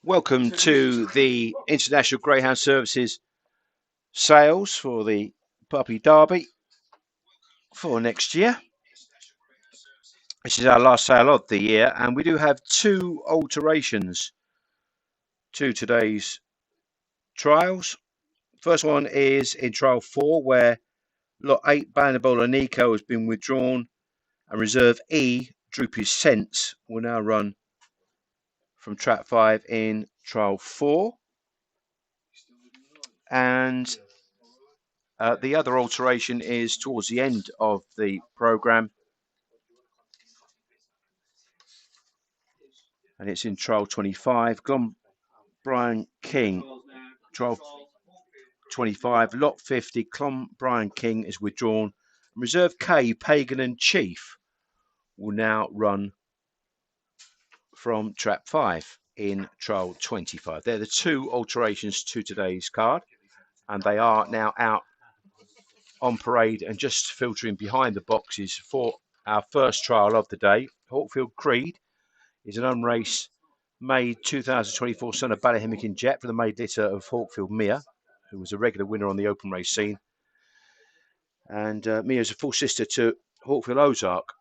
Welcome to the International Greyhound Services sales for the Puppy Derby for next year. This is our last sale of the year, and we do have two alterations to today's trials. First one is in trial 4, where lot 8 Bandabola Nico has been withdrawn, and reserve E Droopy's Sense will now run from trap 5 in trial 4. And the other alteration is towards the end of the programme, and it's in trial 25. Brian King, trial 25, lot 50. Brian King is withdrawn. Reserve K, Pagan and Chief, will now run from trap 5 in trial 25. They're the two alterations to today's card, and they are now out on parade and just filtering behind the boxes for our first trial of the day. Hawkfield Creed is an unraced May 2024 son of Ballahimmick Jet for the maid litter of Hawkfield Mia, who was a regular winner on the open race scene. And Mia is a full sister to Hawkfield Ozark.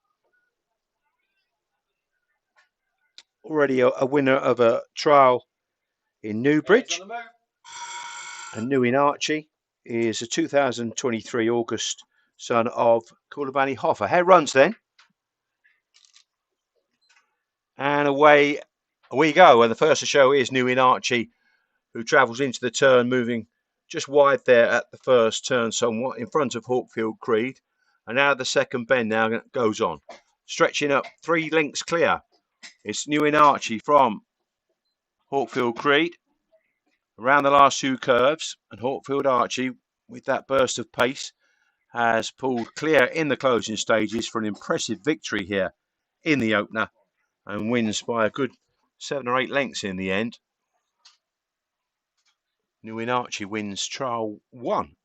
Already a winner of a trial in Newbridge. And New in Archie is a 2023 August son of Coolabani Hoffer. Hair runs then. And away we go. And the first to show is New in Archie, who travels into the turn, moving just wide there at the first turn, somewhat in front of Hawkfield Creed. And now the second bend now goes on, stretching up 3 lengths clear. It's New in Archie from Hawkfield Creed around the last 2 curves, and Hawkfield Archie, with that burst of pace, has pulled clear in the closing stages for an impressive victory here in the opener, and wins by a good 7 or 8 lengths in the end. New in Archie wins trial 1.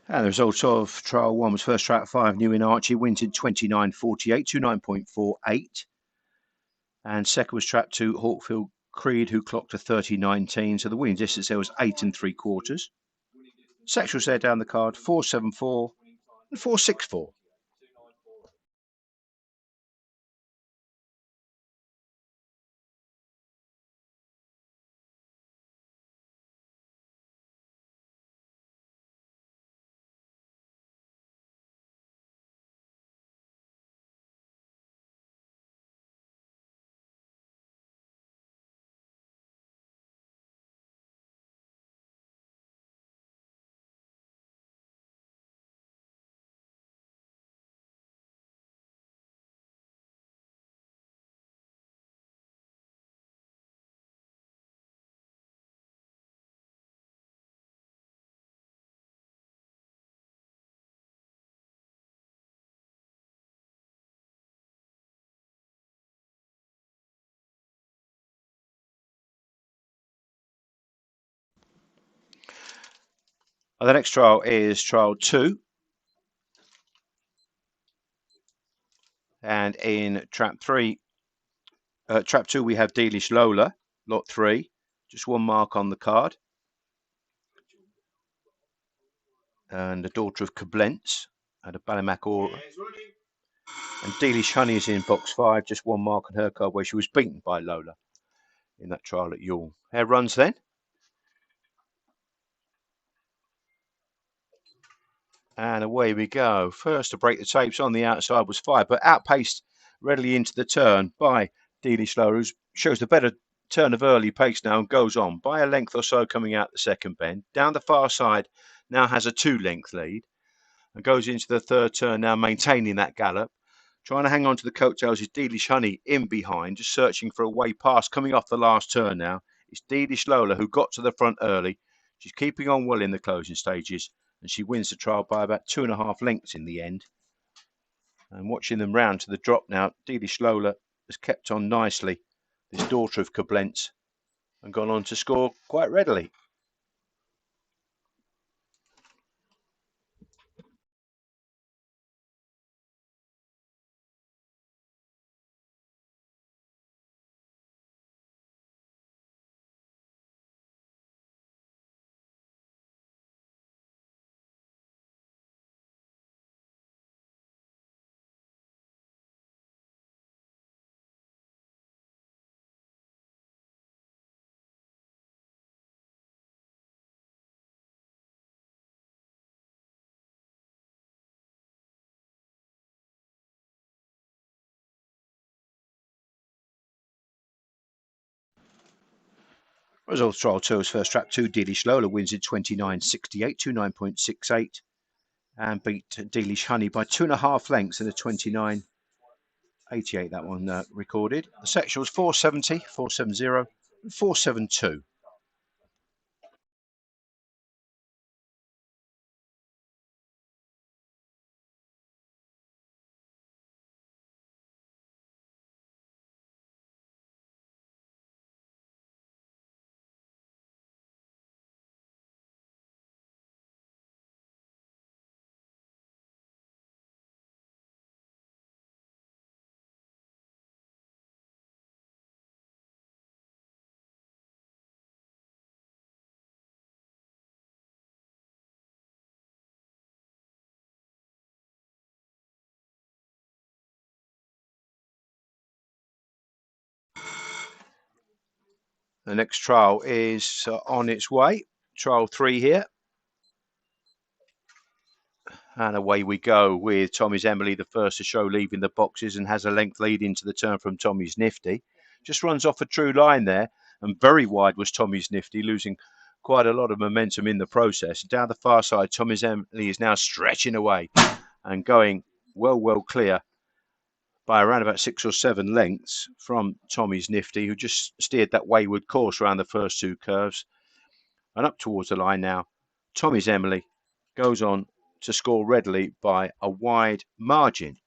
And the result of trial 1 was first trap 5, New in Archie, wins in 29.48, 29.48. And second was trap 2, Hawkfield Creed, who clocked a 30.19. So the winning distance there was 8 3/4. Sectionals there down the card, 4.74 and 4.64. The next trial is trial 2. And in trap 2, we have Dealish Lola, lot 3. Just 1 mark on the card. And the daughter of Koblenz and a Ballamac Aura. And Dealish Honey is in box 5, just 1 mark on her card, where she was beaten by Lola in that trial at Youghal. Hair runs then. And away we go. First to break the tapes on the outside was 5, but outpaced readily into the turn by Dealish Lola, who shows the better turn of early pace now and goes on by a length or so coming out the second bend. Down the far side now has a 2-length lead. and goes into the third turn now, maintaining that gallop. Trying to hang on to the coattails is Dealish Honey in behind, just searching for a way past. Coming off the last turn now, it's Dealish Lola who got to the front early. She's keeping on well in the closing stages, and she wins the trial by about 2.5 lengths in the end. And watching them round to the drop now, Dealish Lola has kept on nicely, this daughter of Koblenz, and gone on to score quite readily. Results trial 2 is first track 2. Dealish Lola wins in 29.68, 29.68, and beat Dealish Honey by 2.5 lengths in a 29.88. That one recorded. The section was 470, 470, and 472. The next trial is on its way. Trial 3 here. And away we go with Tommy's Emily, the first to show, leaving the boxes and has a length lead into the turn from Tommy's Nifty. Just runs off a true line there, and very wide was Tommy's Nifty, losing quite a lot of momentum in the process. Down the far side, Tommy's Emily is now stretching away and going well clear by around about 6 or 7 lengths from Tommy's Nifty, who just steered that wayward course around the first 2 curves. And up towards the line now, Tommy's Emily goes on to score readily by a wide margin.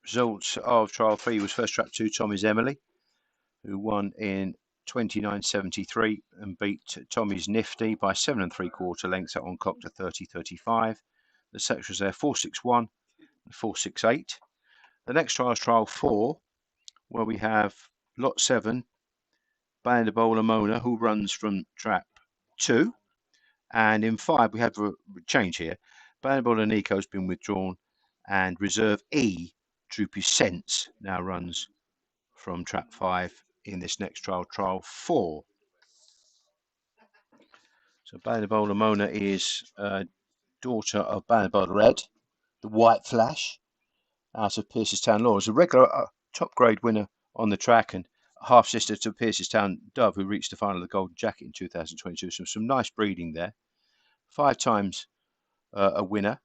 Results of trial 3 was first track 2, Tommy's Emily, who won in 29.73 and beat Tommy's Nifty by 7 3/4 lengths. That one clocked to 30.35. The sections there 4.61 and 4.68. The next trial is trial 4, where we have lot 7, Bandabola Mona, who runs from track 2. And in 5, we have a change here. Bandabola Nico has been withdrawn, and Reserve E, Droopy Sense, now runs from track 5 in this next trial, trial 4. So Bandabola Mona is daughter of Bandabola Red, the White Flash, out of Piercestown Law. Is a regular top grade winner on the track and half sister to Piercestown Dove, who reached the final of the Golden Jacket in 2022. So some nice breeding there. 5 times a winner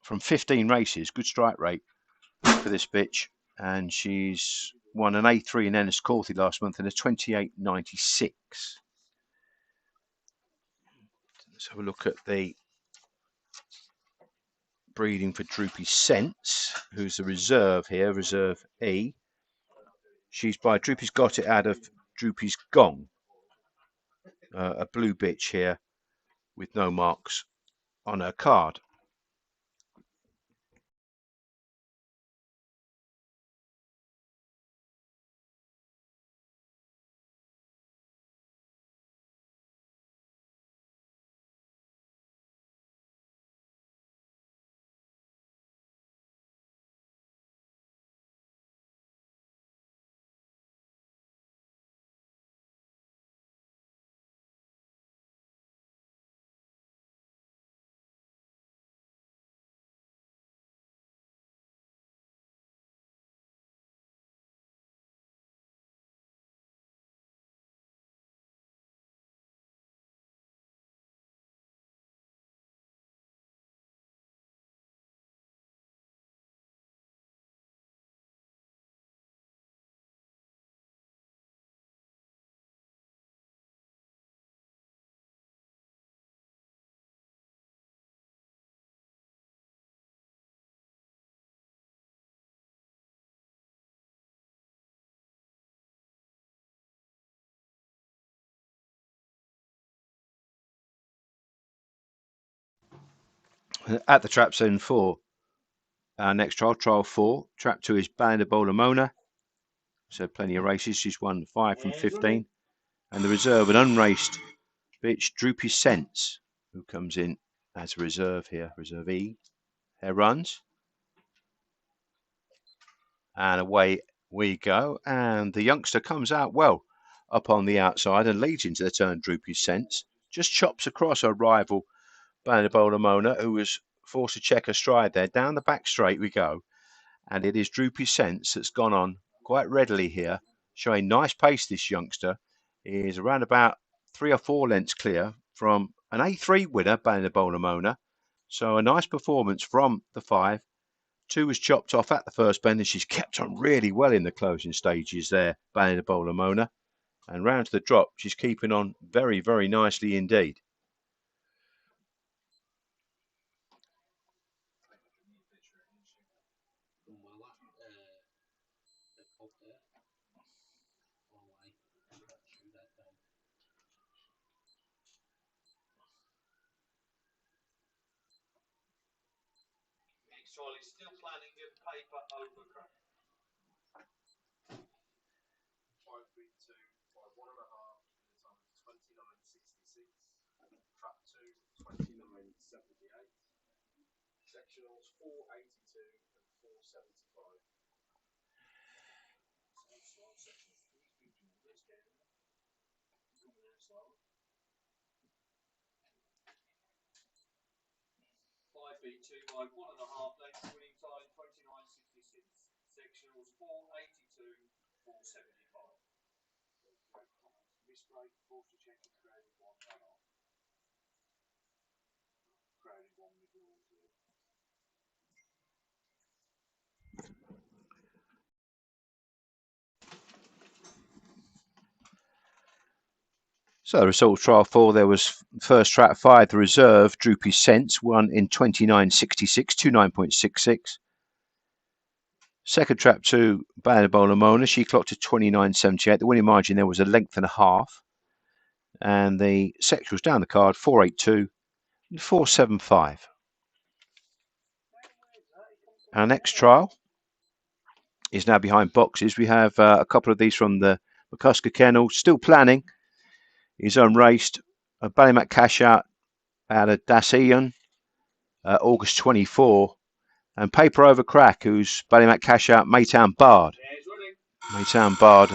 from 15 races. Good strike rate for this bitch, and she's won an A3 in Ennis Cauthy last month in a 28.96. Let's have a look at the breeding for Droopy Sense, who's the reserve here, reserve E. She's by Droopy's Got It out of Droopy's Gong. A blue bitch here with no marks on her card. At the trap zone for our next trial, trial 4. Trap 2 is Bandabola Mona. So plenty of races. She's won 5 from 15. And the reserve, an unraced bitch, Droopy Sense, who comes in as a reserve here, reserve E. There runs. And away we go. And the youngster comes out well up on the outside and leads into the turn, Droopy Sense. Just chops across her rival, Bandabola Mona, who was forced to check her stride there. Down the back straight we go. And it is Droopy Sense that's gone on quite readily here, showing nice pace. This youngster is around about 3 or 4 lengths clear from an A3 winner, Bandabola Mona. So a nice performance from the 5. 2 was chopped off at the first bend, and she's kept on really well in the closing stages there, Bandabola Mona. And round to the drop, she's keeping on very, very nicely indeed. Still planning in paper over crack. 532 by 1.5 in the time of 29.66. Trap 2, 29.78. Sectionals 482 and 475. Beat 2 by 1.5 lengths, winning time 29.66. Sectionals 482, 475. Miss break, forced to check and crowded 1 runoff. Crowded 1 with rules here. So the result of trial 4, there was first trap 5, the reserve, Droopy Sense, won in 29.66, 29.66. Second trap 2, Bandabola Mona, she clocked to 29.78. The winning margin there was a length and a half. And the sectionals down the card, 482 and 475. Our next trial is now behind boxes. We have a couple of these from the McCusker Kennel, still planning. His own raced a Ballymac cash out of Dassian, August 24, and Paper Over Crack, who's Ballymac cash out Maytown Bard. Maytown Bard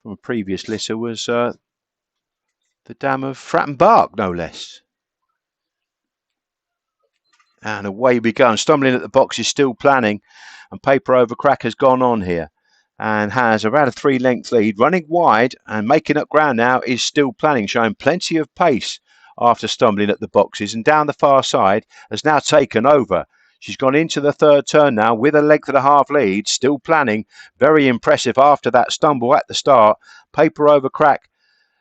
from a previous litter was the dam of Fratton Bark, no less. And away we go. And stumbling at the box is still planning, and Paper Over Crack has gone on here and has around a 3-length lead, running wide and making up ground now is still planning, showing plenty of pace after stumbling at the boxes, and down the far side has now taken over. She's gone into the third turn now with a length and a half lead, still planning. Very impressive after that stumble at the start. Paper Over Crack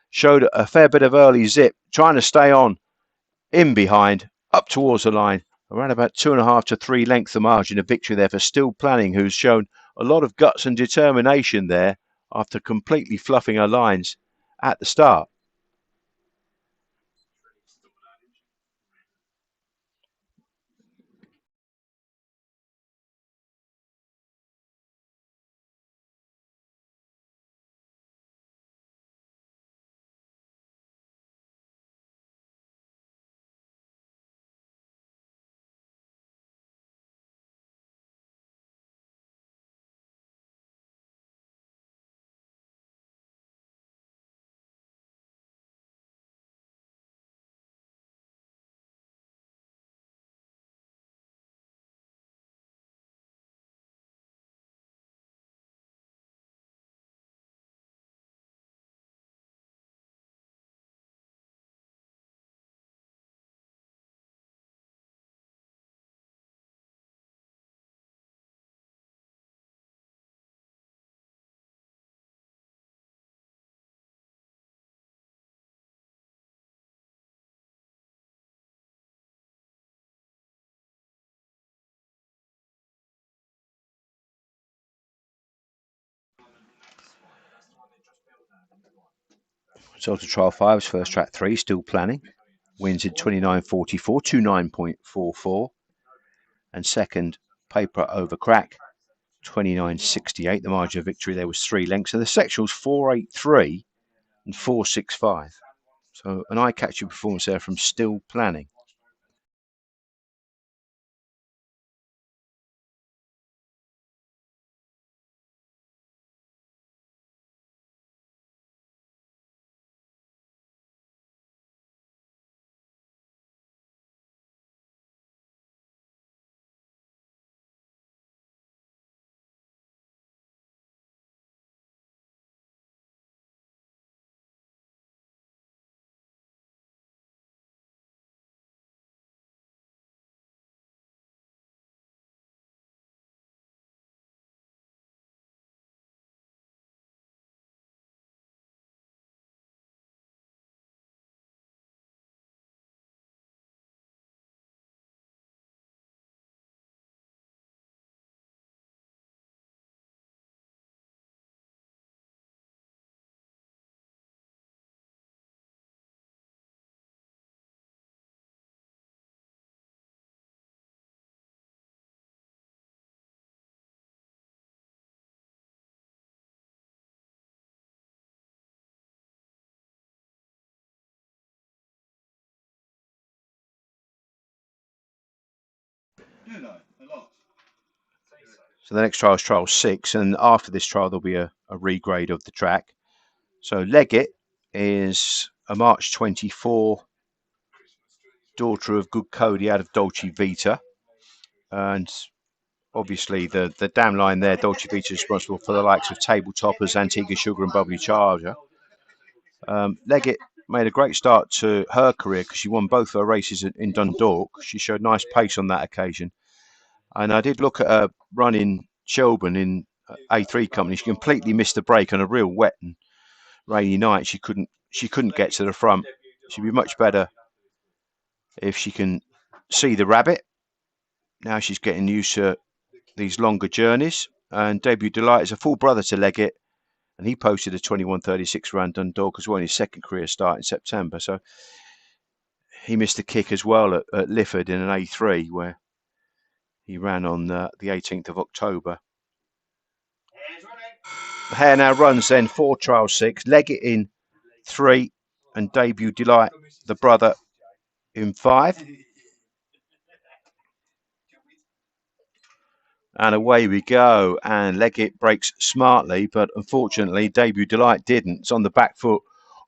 showed a fair bit of early zip, trying to stay on in behind, up towards the line, around about 2.5 to 3 lengths the margin of victory there for Still Planning, who's shown a lot of guts and determination there after completely fluffing her lines at the start. So to trial 5's first track 3, Still Planning. Wins in 29.44, 29.44. And second, Paper Over Crack, 29.68. The margin of victory there was 3 lengths. And the sectionals 4.83 and 4.65. So an eye-catching performance there from Still Planning. So the next trial is trial 6, and after this trial there'll be a regrade of the track. So Leggett is a March 24 daughter of Good Cody out of Dolce Vita, and obviously the dam line there, Dolce Vita, is responsible for the likes of Tabletoppers, Antigua Sugar and Bubbly Charger. Leggett made a great start to her career because she won both her races in Dundalk. She showed nice pace on that occasion. And I did look at her run in Shelburne in A3 company. She completely missed the break on a real wet and rainy night. She couldn't get to the front. She'd be much better if she can see the rabbit. Now she's getting used to these longer journeys. And Debut Delight is a full brother to Leggett, and he posted a 21.36 around Dundalk as well in his second career start in September. So he missed a kick as well at Lifford in an A3 where he ran on the 18th of October. The hare now runs then for trial 6, Leggett in 3 and Debut Delight, the brother, in 5. And away we go. And Leggett breaks smartly, but unfortunately Debut Delight didn't. It's on the back foot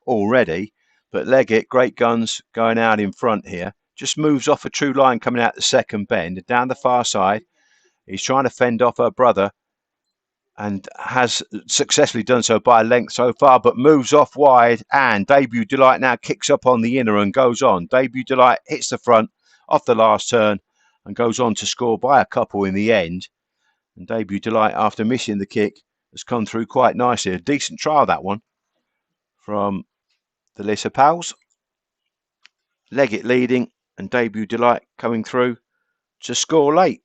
already. But Leggett, great guns going out in front here. Just moves off a true line coming out the second bend. Down the far side, he's trying to fend off her brother and has successfully done so by a length so far, but moves off wide. And Debut Delight now kicks up on the inner and goes on. Debut Delight hits the front off the last turn and goes on to score by a couple in the end. And Debut Delight, after missing the kick, has come through quite nicely. A decent trial, that one, from the Lissa Pals. Leggett leading and Debut Delight coming through to score late.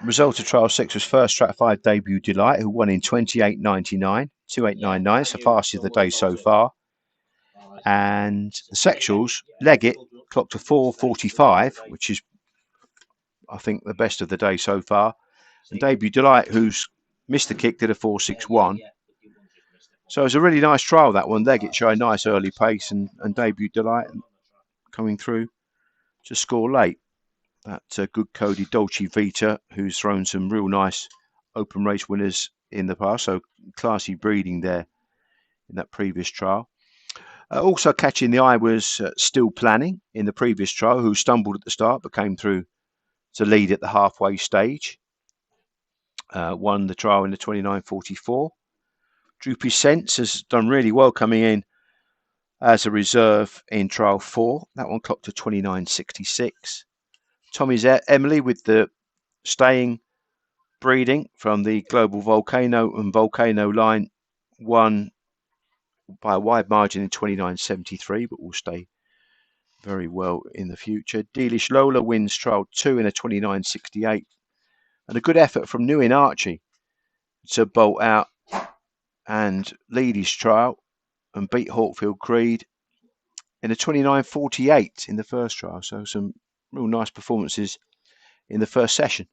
Result of Trial 6 was first track 5 debut Delight, who won in 28.99, 28.99, so fastest of the day so far. And the sectionals, Leggett clocked a 4.45, which is, I think, the best of the day so far. And debut Delight, who's missed the kick, did a 4.61. So it was a really nice trial, that one. Leggett showing nice early pace, and debut Delight coming through to score late. That good Cody Dolce Vita, who's thrown some real nice open race winners in the past. So classy breeding there in that previous trial. Also catching the eye was Still Planning in the previous trial, who stumbled at the start but came through to lead at the halfway stage. Won the trial in the 29.44. Droopy Sense has done really well coming in as a reserve in trial 4. That one clocked to 29.66. Tommy's Emily with the staying breeding from the Global Volcano and Volcano line won by a wide margin in 29.73, but will stay very well in the future. Dealish Lola wins trial 2 in a 29.68, and a good effort from New in Archie to bolt out and lead his trial and beat Hawkfield Creed in a 29.48 in the first trial. So some real nice performances in the first session.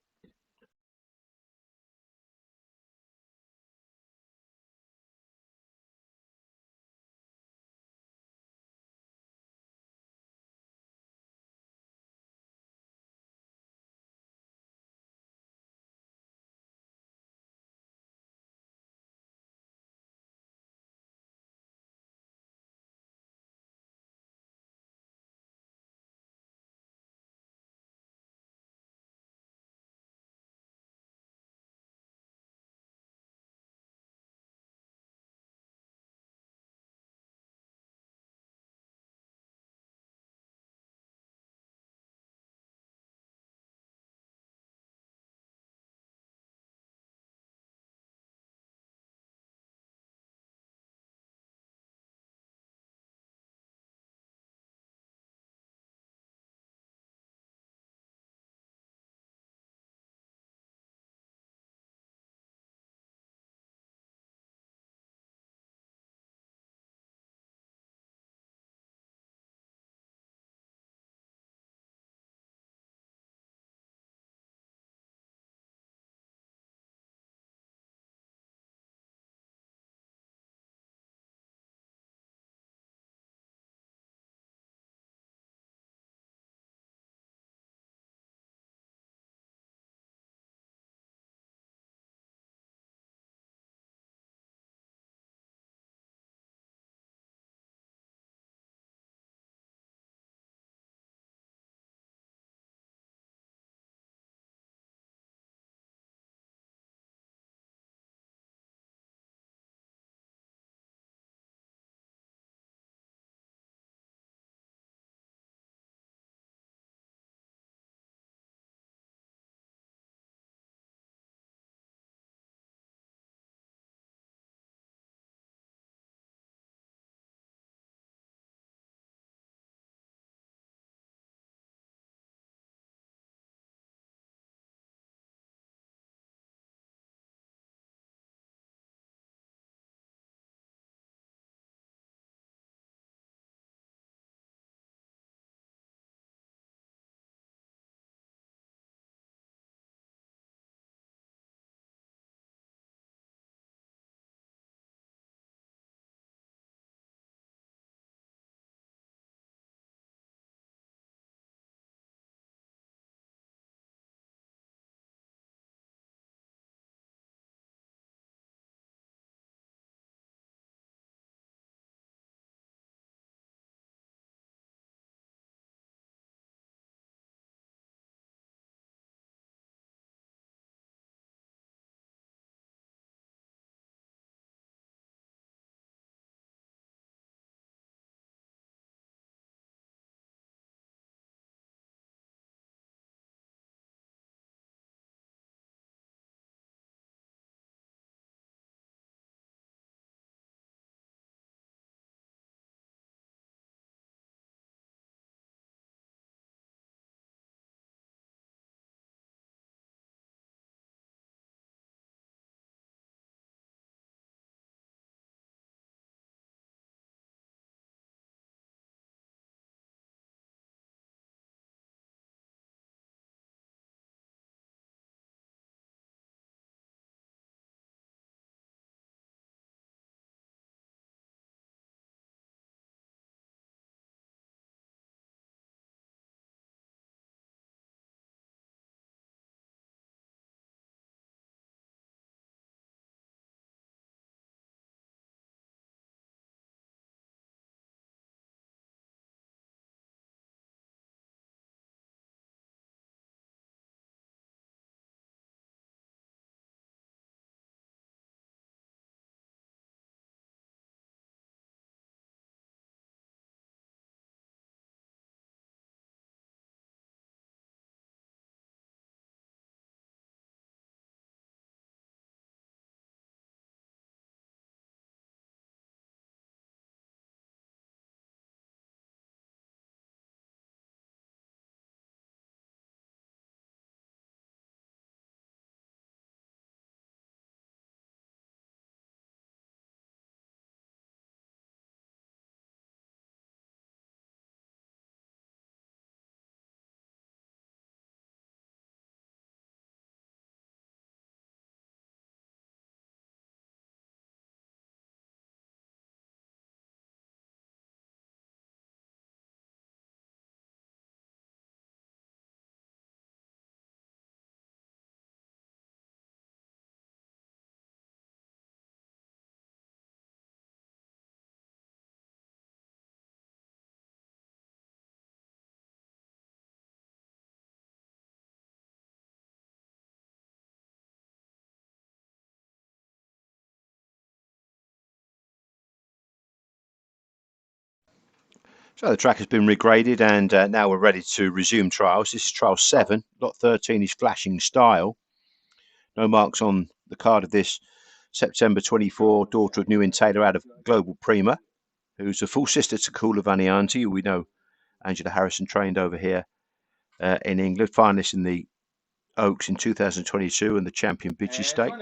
So the track has been regraded, and now we're ready to resume trials. This is trial 7. Lot 13 is Flashing Style. No marks on the card of this September 24 daughter of New Taylor out of Global Prima, who's a full sister to Kula Vanianti, who we know Angela Harrison trained over here in England, finalist in the Oaks in 2022 and the Champion Bitchy Stake.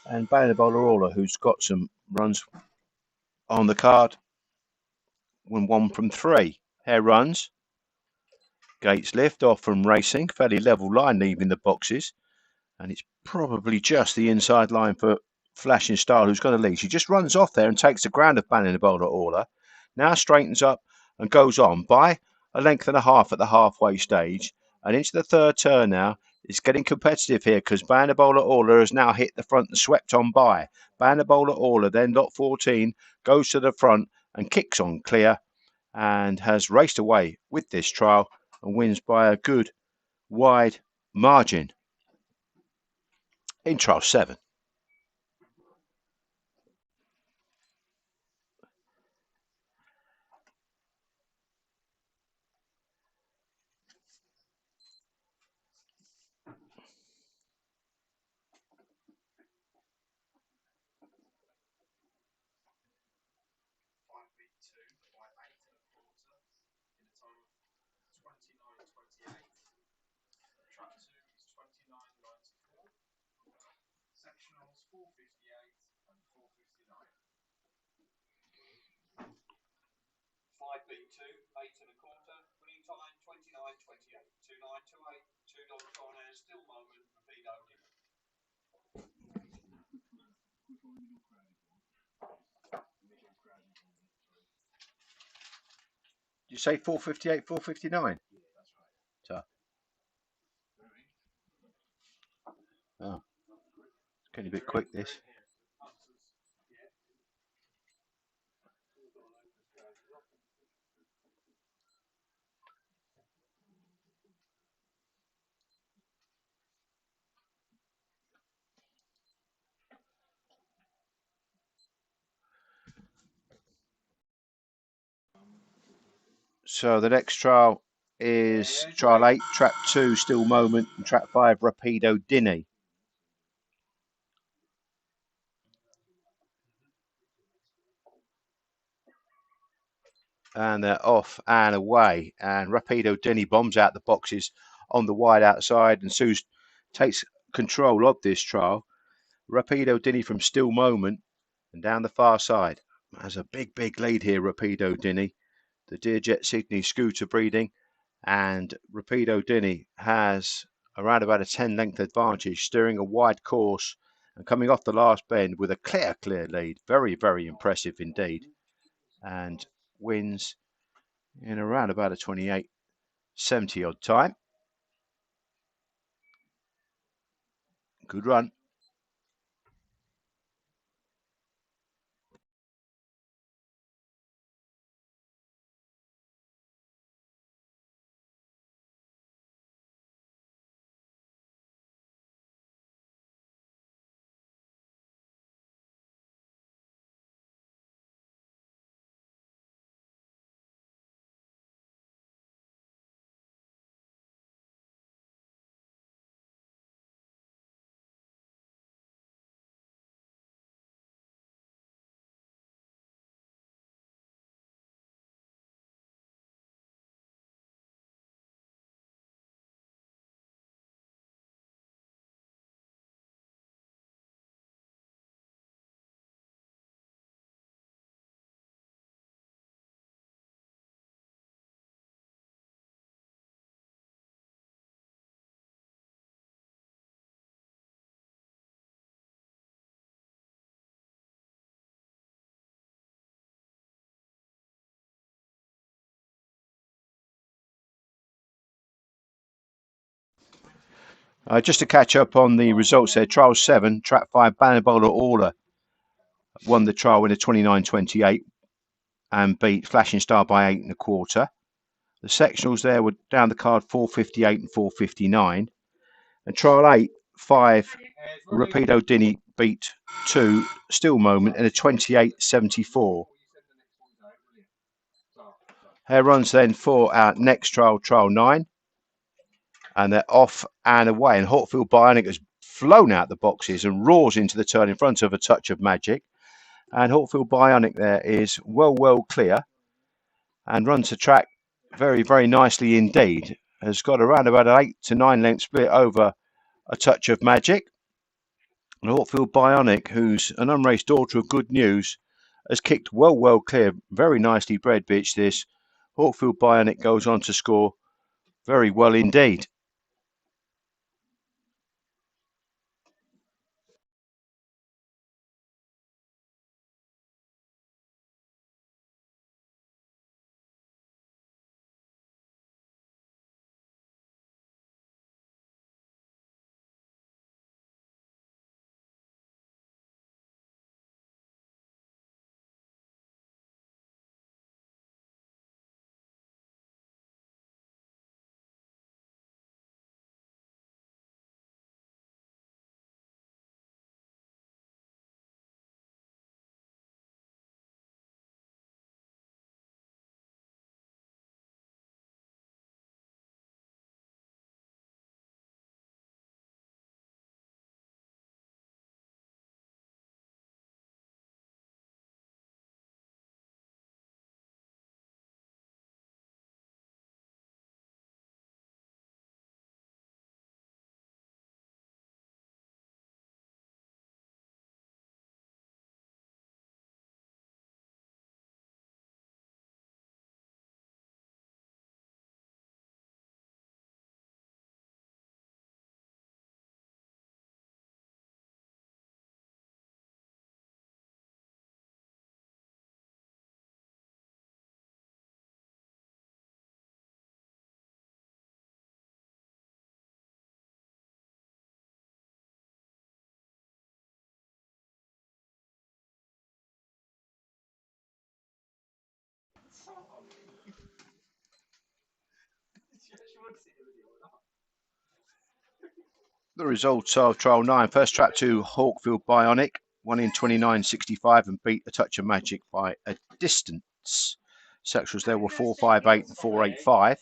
And Bolarola, who's got some runs on the card, won 1 from 3. Hare runs. Gates lift off from racing, fairly level line leaving the boxes, and it's probably just the inside line for Flashing Style, who's going to lead. She just runs off there and takes the ground of Bolarola. Now straightens up and goes on by a length and a half at the halfway stage, and into the third turn now. It's getting competitive here because Bolarola has now hit the front and swept on by. Bolarola, then lot 14, goes to the front and kicks on clear and has raced away with this trial and wins by a good wide margin in trial 7. Did you say 4:58, 4:59? Oh, it's getting a bit quick this. So the next trial is trial 8, track 2, Still Moment, and track 5, Rapido Dinny. And they're off and away. And Rapido Dinny bombs out the boxes on the wide outside, and Sue takes control of this trial. Rapido Dinny from Still Moment and down the far side. Has a big, big lead here, Rapido Dinny. The Deerjet Sydney scooter breeding, and Rapido Dinny has around about a 10 length advantage, steering a wide course and coming off the last bend with a clear lead. Very, very impressive indeed. And wins in around about a 28.70 odd time. Good run. Just to catch up on the results there, trial 7, track 5, Bolarola won the trial in a 29.28 and beat Flashing Star by 8 1/4. The sectionals there were down the card 4:58 and 4:59. And trial 8, 5, Rapido Dinny beat 2, Still Moment in a 28.74. Her runs then for our next trial, trial 9. And they're off and away. And Hawkfield Bionic has flown out the boxes and roars into the turn in front of A Touch of Magic. And Hawkfield Bionic there is well clear and runs the track very nicely indeed. Has got around about an 8 to 9 length split over A Touch of Magic. And Hawkfield Bionic, who's an unraced daughter of Good News, has kicked well clear. Very nicely bred bitch this. Hawkfield Bionic goes on to score very well indeed. The results of trial 9. First trap to Hawkfield Bionic, won in 29.65 and beat A Touch of Magic by a distance. Sections there were 4.58 and 4.85.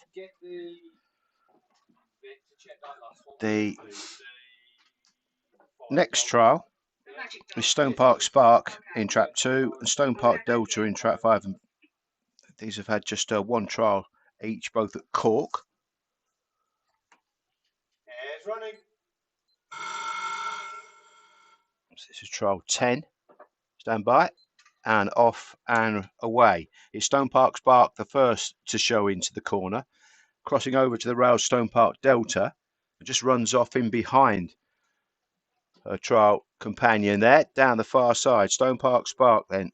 The next trial is Stone Park Spark in trap 2 and Stone Park Delta in trap 5. And these have had just one trial each, both at Cork. This is trial 10. Stand by. And off and away. It's Stone Park Spark, the first to show into the corner. Crossing over to the rails, Stone Park Delta. It just runs off in behind her trial companion there, down the far side. Stone Park Spark then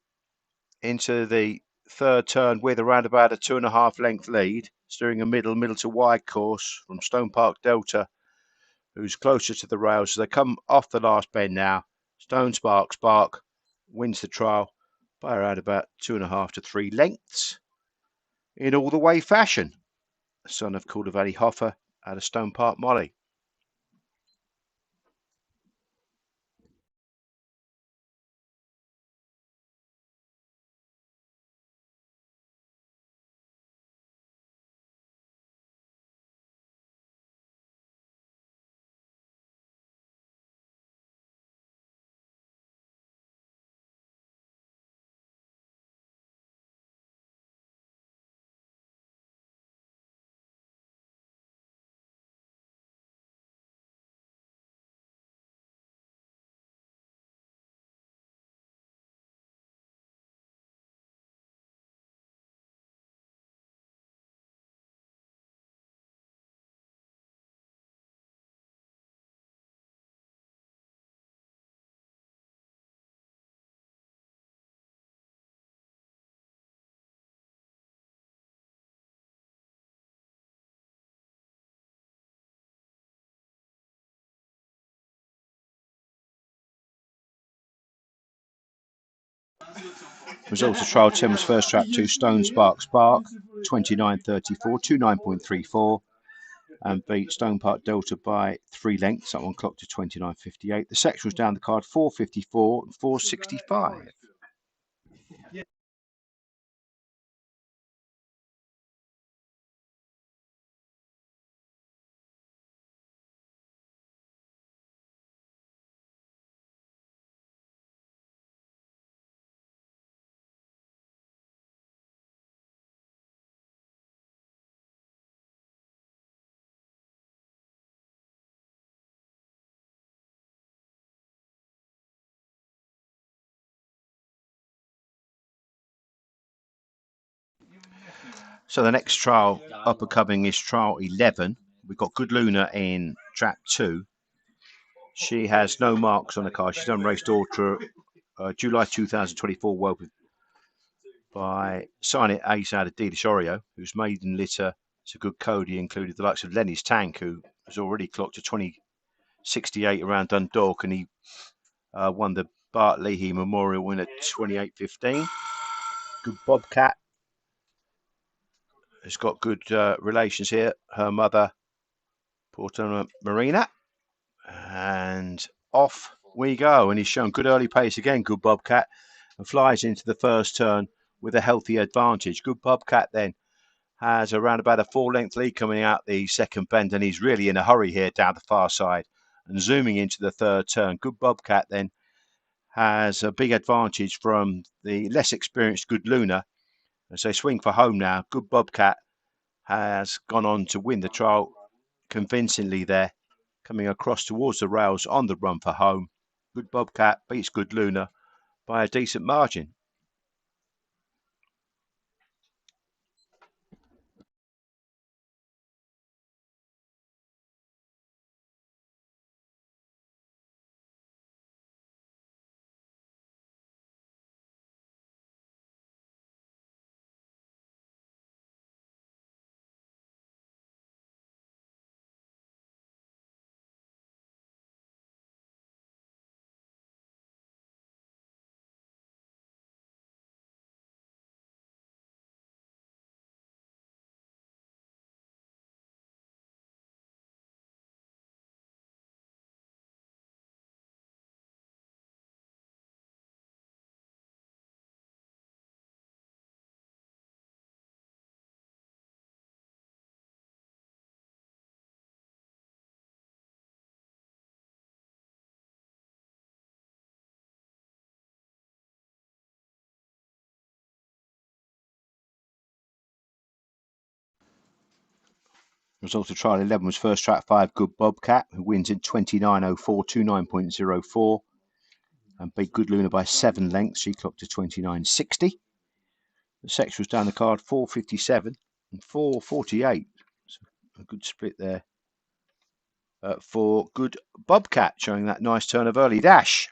into the third turn with around about a 2.5 length lead, steering a middle to wide course from Stone Park Delta, who's closer to the rails. As they come off the last bend now, Stone Park Spark wins the trial by around about 2.5 to 3 lengths in all the way fashion. Son of Calder Valley Hoffer out of Stone Park Molly. Results of trial 10 was first trap 2 Stone Spark 29.34, 29.34, and beat Stone Park Delta by 3 lengths. That one clocked to 29.58. The section was down the card 4.54 and 4.65. So the next trial up and coming is trial 11. We've got Good Luna in trap 2. She has no marks on the car. She's done race daughter July 2024 World by Sign Ace out of De Lisorio, whose maiden litter to Good Cody included the likes of Lenny's Tank, who has already clocked a 2068 around Dundalk, and he won the Bart Leahy Memorial win at 28.15. Good Bobcat has got good relations here. Her mother, Porto Marina, and off we go. And he's shown good early pace again, Good Bobcat, and flies into the first turn with a healthy advantage. Good Bobcat then has around about a 4-length lead coming out the second bend, and he's really in a hurry here down the far side and zooming into the third turn. Good Bobcat then has a big advantage from the less experienced Good Luna as they swing for home now. Good Bobcat has gone on to win the trial convincingly there, coming across towards the rails on the run for home. Good Bobcat beats Good Luna by a decent margin. Result of trial 11 was first track 5, Good Bobcat, who wins in 29.04, 29.04, and beat Good Luna by 7 lengths. She clocked to 29.60. The section was down the card 4.57 and 4.48. So a good split there for Good Bobcat, showing that nice turn of early dash.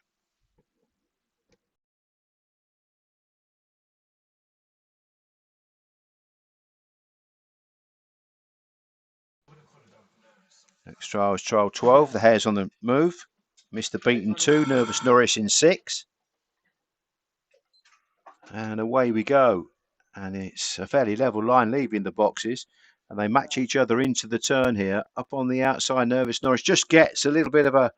Next trial is trial 12. The hare's on the move. Mr. Beat in 2, Nervous Norris in 6. And away we go. And it's a fairly level line leaving the boxes. And they match each other into the turn here. Up on the outside, Nervous Norris just gets a little bit of a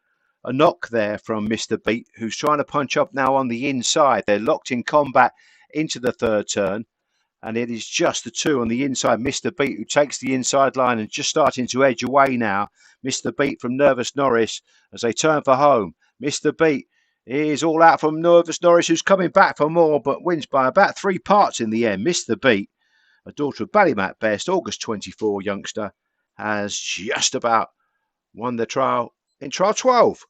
knock there from Mr. Beat, who's trying to punch up now on the inside. They're locked in combat into the third turn. And it is just the two on the inside. Mr. Beat, who takes the inside line and just starting to edge away now. Mr. Beat from Nervous Norris as they turn for home. Mr. Beat is all out from Nervous Norris, who's coming back for more, but wins by about 3 parts in the end. Mr. Beat, a daughter of Ballymac Best, August 24 youngster, has just about won the trial in trial 12.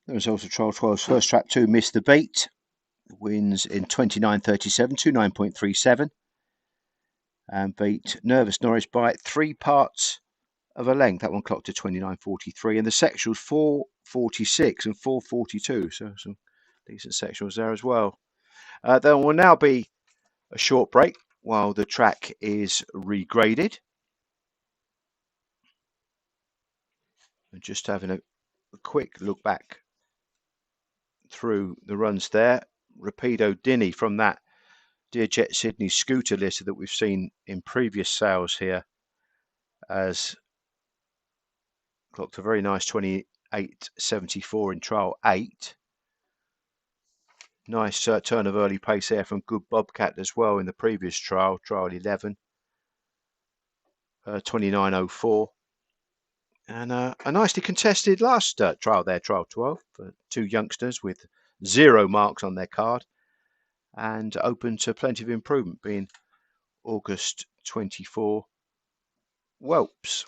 The result of trial 12's first track 2, Mr. Beat, wins in 29.37, 29.37, and beat Nervous Norris by 3 parts of a length. That one clocked to 29.43, and the sectionals 4.46 and 4.42, so some decent sectionals there as well. There will now be a short break while the track is regraded. And just having a quick look back through the runs there. Rapido Dinny from that Dear Jet Sydney scooter litter that we've seen in previous sales here has clocked a very nice 28.74 in trial 8. Nice turn of early pace there from Good Bobcat as well in the previous trial 11, 29.04. And a nicely contested last trial there, trial 12, for two youngsters with 0 marks on their card and open to plenty of improvement, being August 24 whelps.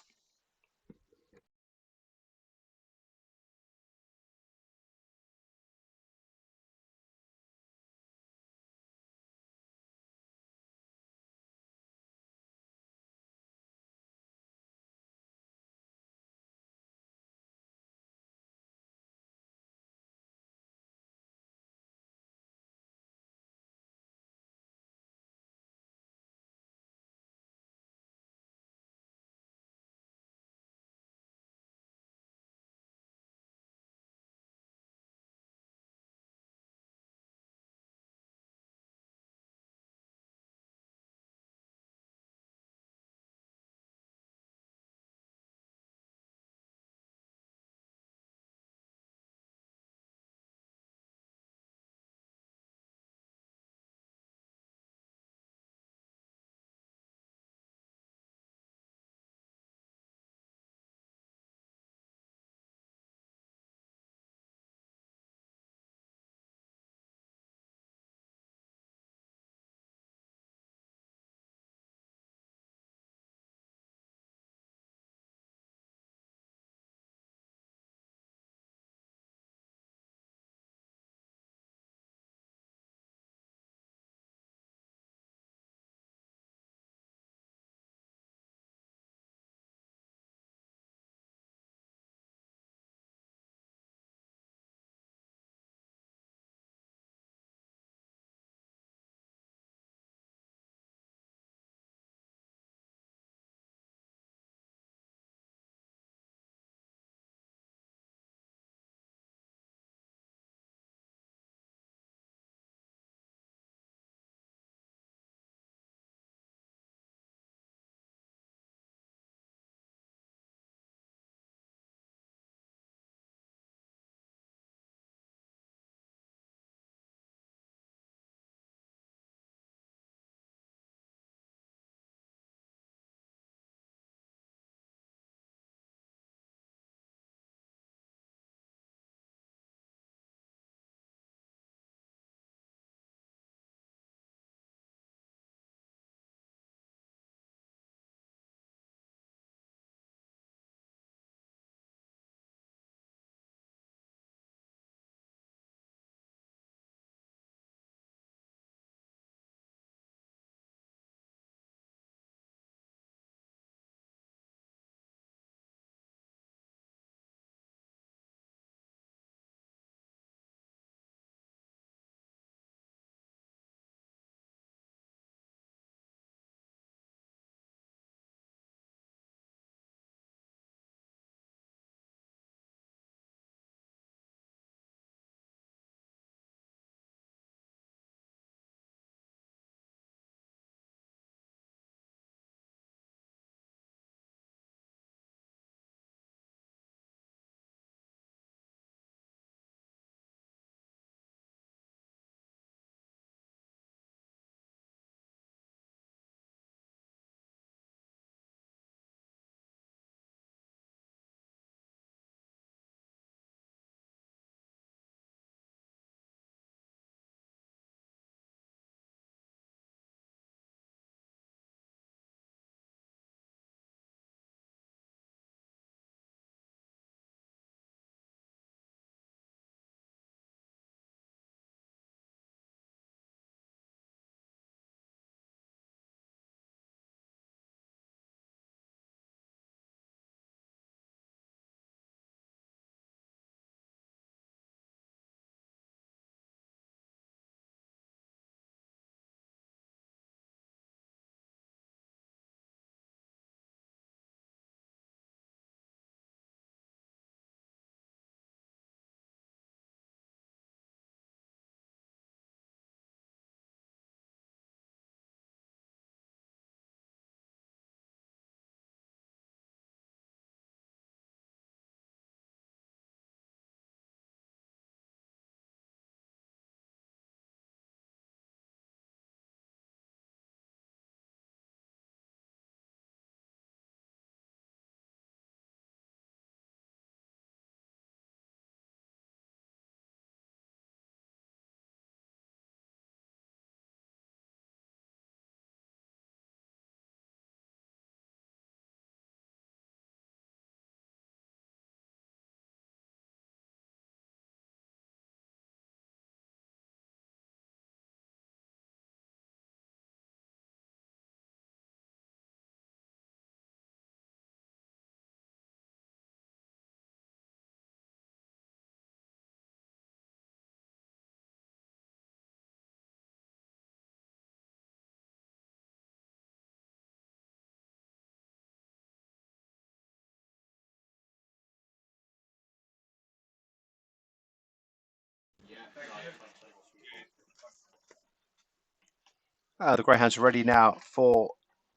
The greyhounds are ready now for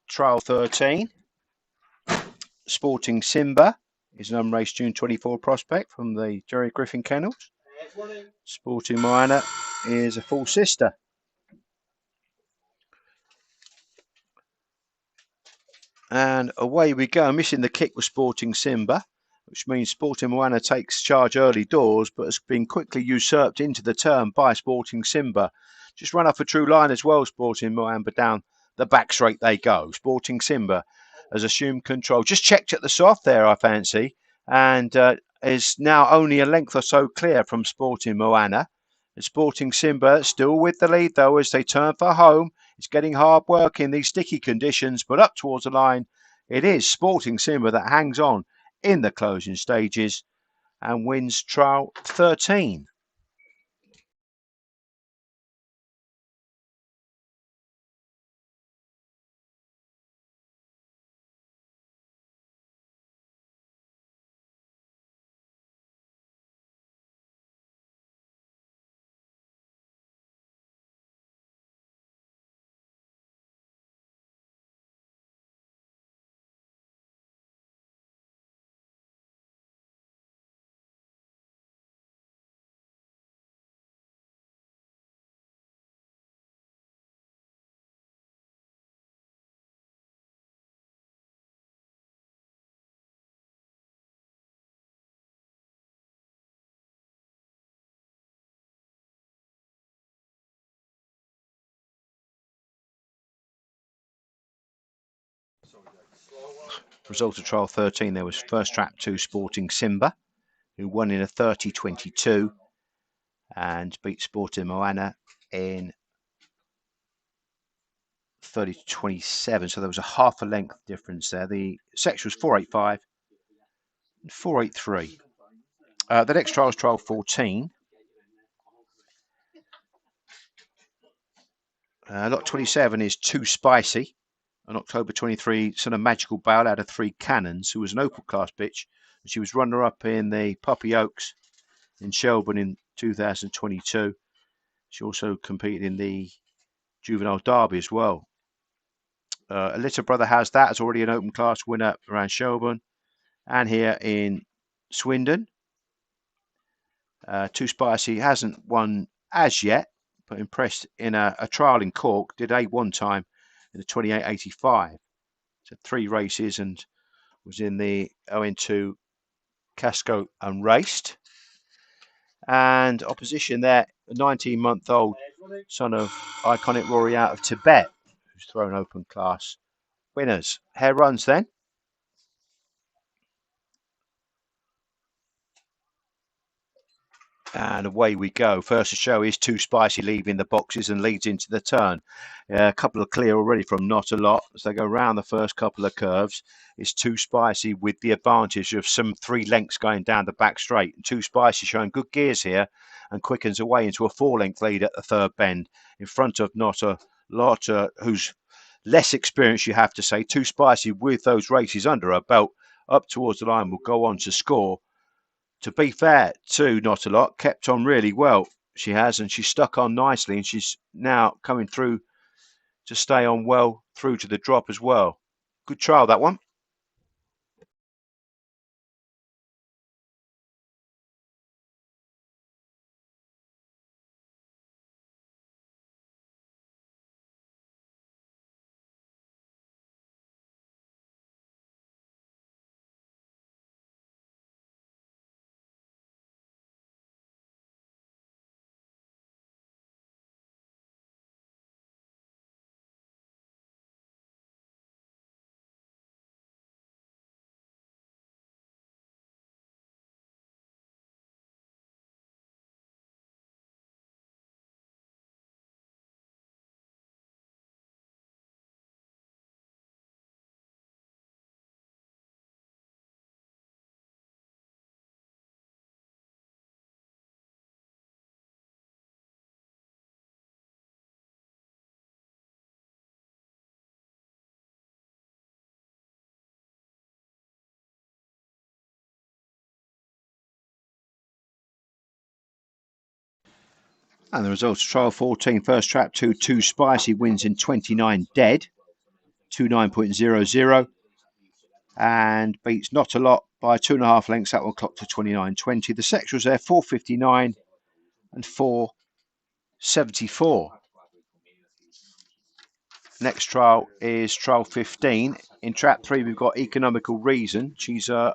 trial 13. Sporting Simba is an unraced June 24 prospect from the Jerry Griffin Kennels. Sporting Moana is a full sister. And away we go. Missing the kick was Sporting Simba, which means Sporting Moana takes charge early doors, but has been quickly usurped into the turn by Sporting Simba. Just run off a true line as well, Sporting Moana, but down the back straight they go. Sporting Simba has assumed control. Just checked at the soft there, I fancy, and is now only a length or so clear from Sporting Moana. Sporting Simba still with the lead though as they turn for home. It's getting hard work in these sticky conditions, but up towards the line, it is Sporting Simba that hangs on in the closing stages and wins trial 13. Result of trial 13, there was first trap 2 Sporting Simba, who won in a 30-22 and beat Sporting Moana in 30-27. So there was a half a length difference there. The section was 485 and 483. The next trial is trial 14. Lot 27 is Too Spicy. On October 23, son of Magical Bale out of 3 Cannons, who was an Opal class bitch. She was runner-up in the Puppy Oaks in Shelburne in 2022. She also competed in the Juvenile Derby as well. A Little Brother Has That as already an open class winner around Shelburne and here in Swindon. Too Spicy hasn't won as yet, but impressed in a trial in Cork. Did A1 time in the 28.85. So 3 races and was in the ON2 Casco Unraced. And opposition there, a 19-month-old son of iconic Rory out of Tibet, who's thrown open class winners. Hare runs then. And away we go. First to show is Too Spicy leaving the boxes and leads into the turn. A couple of clear already from Not a Lot as they go round the first couple of curves. It's Too Spicy with the advantage of some 3 lengths going down the back straight. Too Spicy showing good gears here and quickens away into a 4-length lead at the third bend in front of Not a Lot, who's less experienced, you have to say. Too Spicy with those races under her belt up towards the line will go on to score. To be fair to Not a Lot, kept on really well. She has, and she's stuck on nicely, and she's now coming through to stay on well through to the drop as well. Good trial, that one. And the results: trial 14, first trap 2 Spicy wins in 29 dead, 29.00, and beats Not a Lot by 2.5 lengths. That one clocked to 29.20. The sectionals there 4.59 and 4.74. Next trial is trial 15. In trap 3, we've got Economical Reason. She's a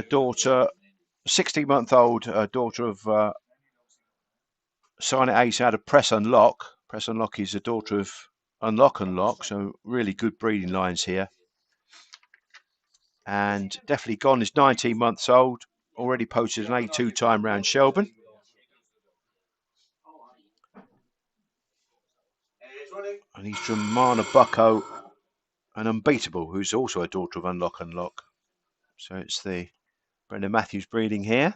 daughter, 16-month-old daughter of Sign It Ace out of Press Unlock. Press Unlock is a daughter of Unlock Unlock, so really good breeding lines here. And Definitely Gone is 19 months old, already posted an A2 time round Shelburne. And he's from Mana Bucko and Unbeatable, who's also a daughter of Unlock Unlock. So it's the Brendan Matthews breeding here.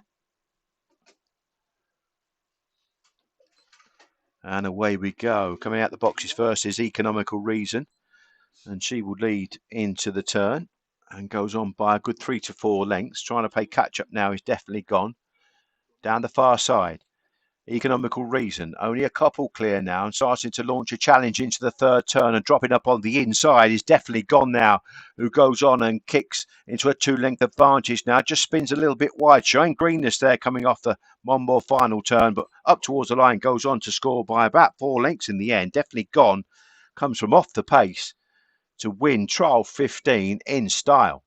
And away we go. Coming out the boxes first is Economical Reason, and she will lead into the turn and goes on by a good 3 to 4 lengths. Trying to play catch up now is Definitely Gone. Down the far side, Economical Reason, only a couple clear now, and starting to launch a challenge into the third turn, and dropping up on the inside is Definitely Gone now, who goes on and kicks into a 2-length advantage now. Just spins a little bit wide, showing greenness there coming off the Monmore final turn, but up towards the line, goes on to score by about 4 lengths in the end. Definitely Gone comes from off the pace to win trial 15 in style.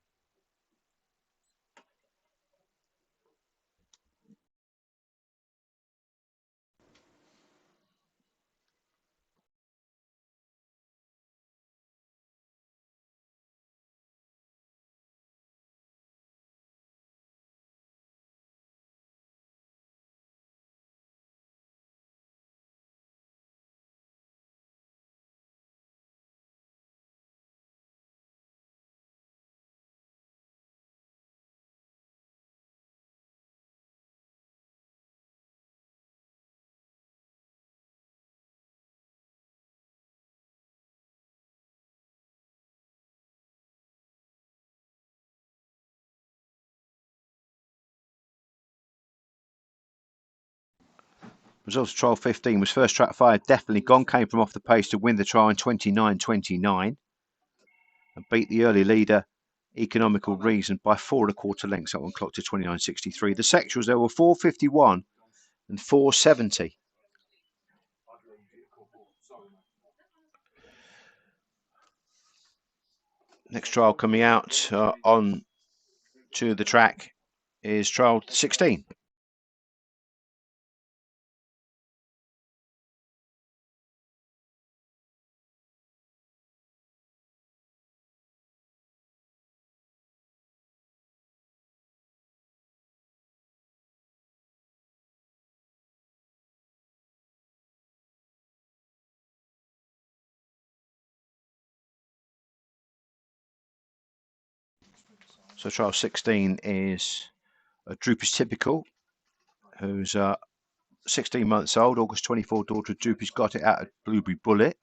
Results of trial 15 was first track 5, Definitely Gone, came from off the pace to win the trial in 29.29 and beat the early leader Economical Reason by 4.25 lengths. That one clocked to 29.63. The sectionals there were 4.51 and 4.70. Next trial coming out on to the track is trial 16. So trial 16 is a Droopy's Typical, who's 16 months old, August 24, daughter of Droopy's Got It out of Blueberry Bullet,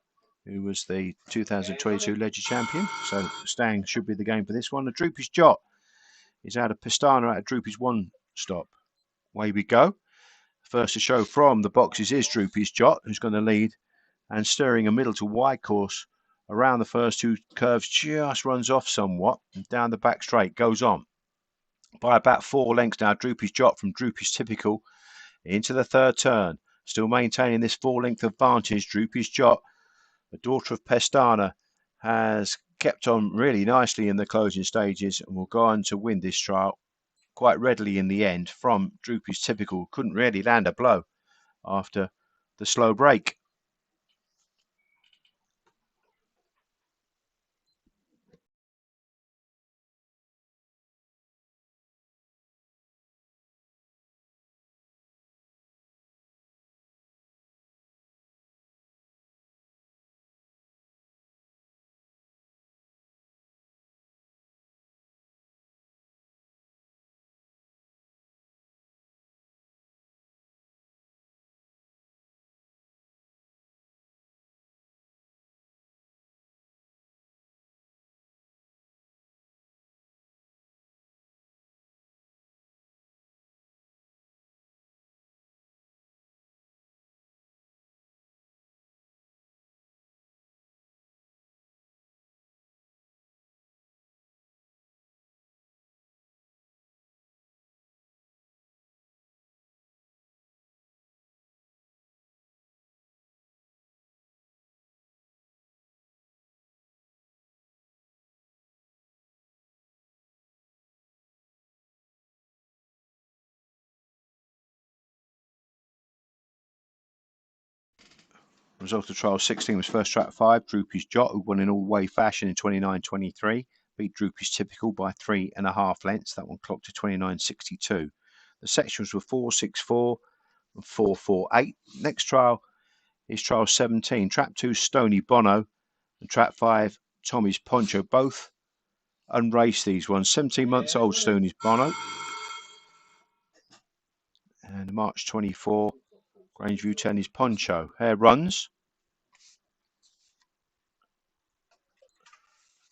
who was the 2022 Ledger champion. So Stang should be the game for this one. The Droopy's Jot is out of Pistana out of Droopy's One Stop. Away we go. First to show from the boxes is Droopy's Jot, who's going to lead and steering a middle to wide course around the first 2 curves, just runs off somewhat and down the back straight goes on by about 4 lengths now. Droopy's Jot from Droopy's Typical into the third turn, still maintaining this 4-length advantage. Droopy's Jot, the daughter of Pestana, has kept on really nicely in the closing stages and will go on to win this trial quite readily in the end from Droopy's Typical. Couldn't really land a blow after the slow break. Result of trial 16 was first trap 5, Droopy's Jot, who won in all way fashion in 29.23. Beat Droopy's Typical by 3.5 lengths. That one clocked to 29.62. The sectionals were 4.64 and 4.48. Next trial is trial 17. Trap 2, Stony Bono, and trap 5, Tommy's Poncho. Both unraced, these ones. 17 months old, Stony's Bono. And March 24, Grangeview 10 is Poncho. Hare runs.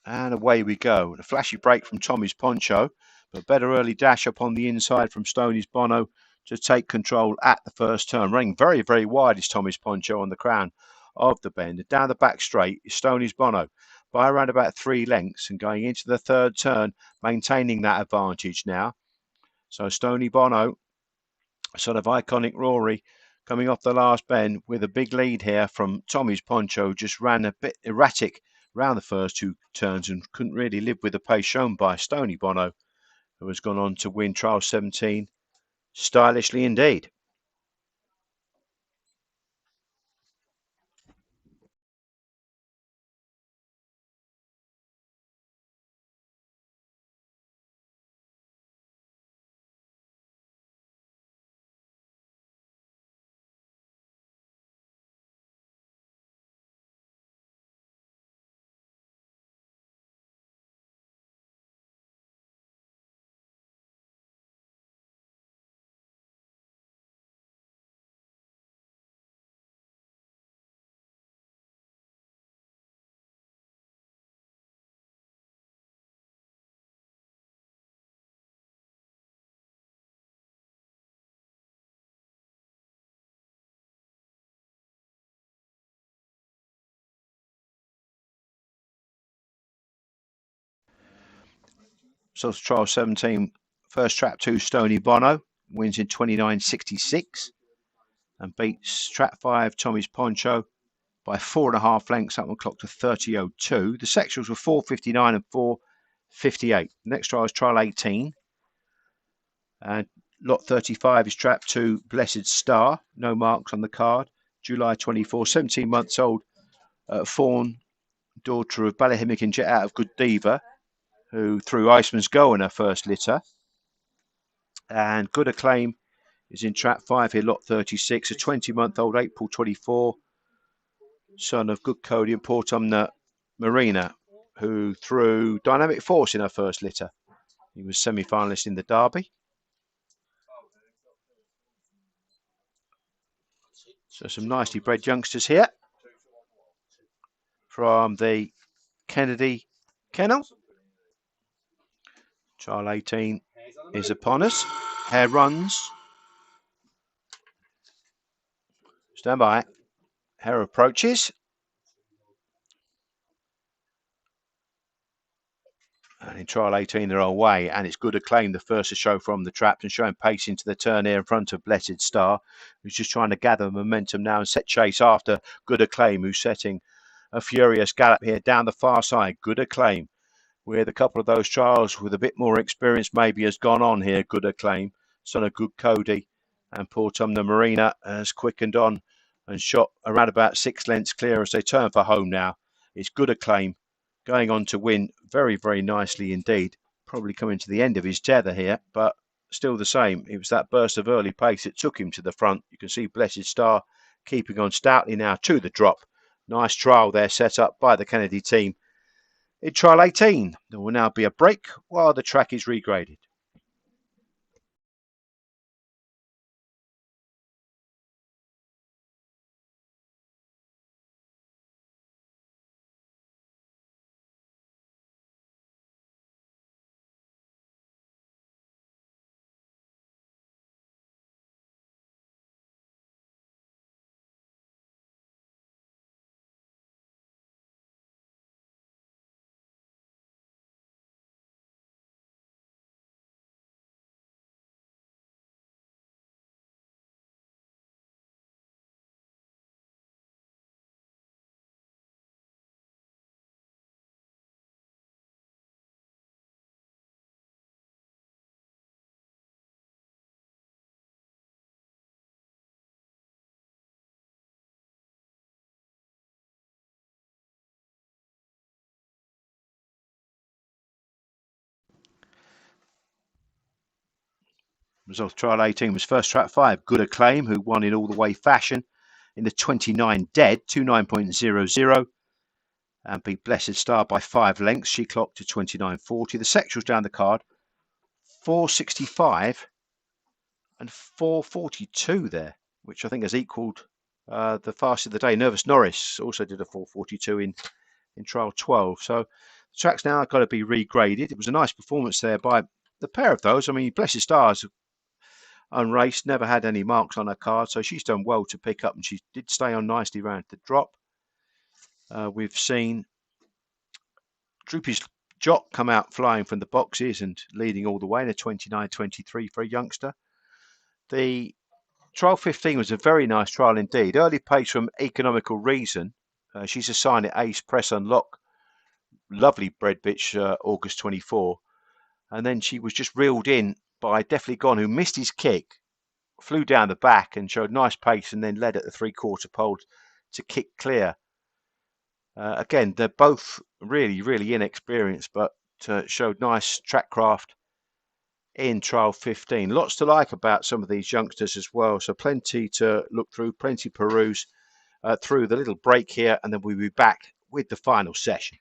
And away we go. A flashy break from Tommy's Poncho, but better early dash up on the inside from Stoney's Bono to take control at the first turn. Running very, very wide is Tommy's Poncho on the crown of the bend. And down the back straight is Stoney's Bono by around about 3 lengths, and going into the third turn, maintaining that advantage now. So Stony Bono, sort of iconic Rory, coming off the last bend with a big lead here from Tommy's Poncho, just ran a bit erratic round the first 2 turns and couldn't really live with the pace shown by Stony Bono, who has gone on to win trial 17 stylishly indeed. So trial 17, first trap 2, Stony Bono, wins in 29.66 and beats trap 5, Tommy's Poncho, by 4.5 lengths. That one clocked to 30.02. The sectionals were 4.59 and 4.58. Next trial is trial 18. And lot 35 is trap 2, Blessed Star. No marks on the card. July 24, 17 months old. Fawn, daughter of Ballahimick and Jet Out of Good Diva, who threw Iceman's Go in her first litter. And Good Acclaim is in trap 5 here, lot 36. A 20-month-old April 24, son of Good Cody and Portumna Marina, who threw Dynamic Force in her first litter. He was semi-finalist in the Derby. So some nicely bred youngsters here from the Kennedy Kennel. Trial 18 is upon us. Hare runs. Stand by. Hare approaches. And in trial 18, they're away, and it's Good Acclaim, the first to show from the traps and showing pace into the turn here in front of Blessed Star, who's just trying to gather momentum now and set chase after Good Acclaim, who's setting a furious gallop here down the far side. Good Acclaim, with a couple of those trials with a bit more experience maybe has gone on here. Good Acclaim, son of Good Cody and Portumna Marina, has quickened on and shot around about 6 lengths clear as they turn for home now. It's Good Acclaim going on to win very, very nicely indeed. Probably coming to the end of his tether here, but still the same. It was that burst of early pace that took him to the front. You can see Blessed Star keeping on stoutly now to the drop. Nice trial there set up by the Kennedy team. In trial 18, there will now be a break while the track is regraded. Result of trial 18 was first track 5, Good Acclaim, who won in all the way fashion in the 29 dead, 29.00, and beat Blessed Star by 5 lengths. She clocked to 29.40. The sectionals down the card, 4.65 and 4.42 there, which I think has equalled the fastest of the day. Nervous Norris also did a 4.42 in trial 12. So the track's now got to be regraded. It was a nice performance there by the pair of those. I mean, Blessed Stars, unraced, never had any marks on her card, so she's done well to pick up, and she did stay on nicely around the drop. We've seen Droopy's Jock come out flying from the boxes and leading all the way in a 29.23 for a youngster. The trial 15 was a very nice trial indeed. Early pace from Economical Reason. She's assigned at Ace Press Unlock. Lovely bred bitch, August 24. And then she was just reeled in by Definitely Gone, who missed his kick, flew down the back and showed nice pace, and then led at the 3/4 pole to kick clear. Again, they're both really inexperienced, but showed nice track craft in trial 15. Lots to like about some of these youngsters as well. So plenty to look through, plenty to peruse through the little break here, and then we'll be back with the final session.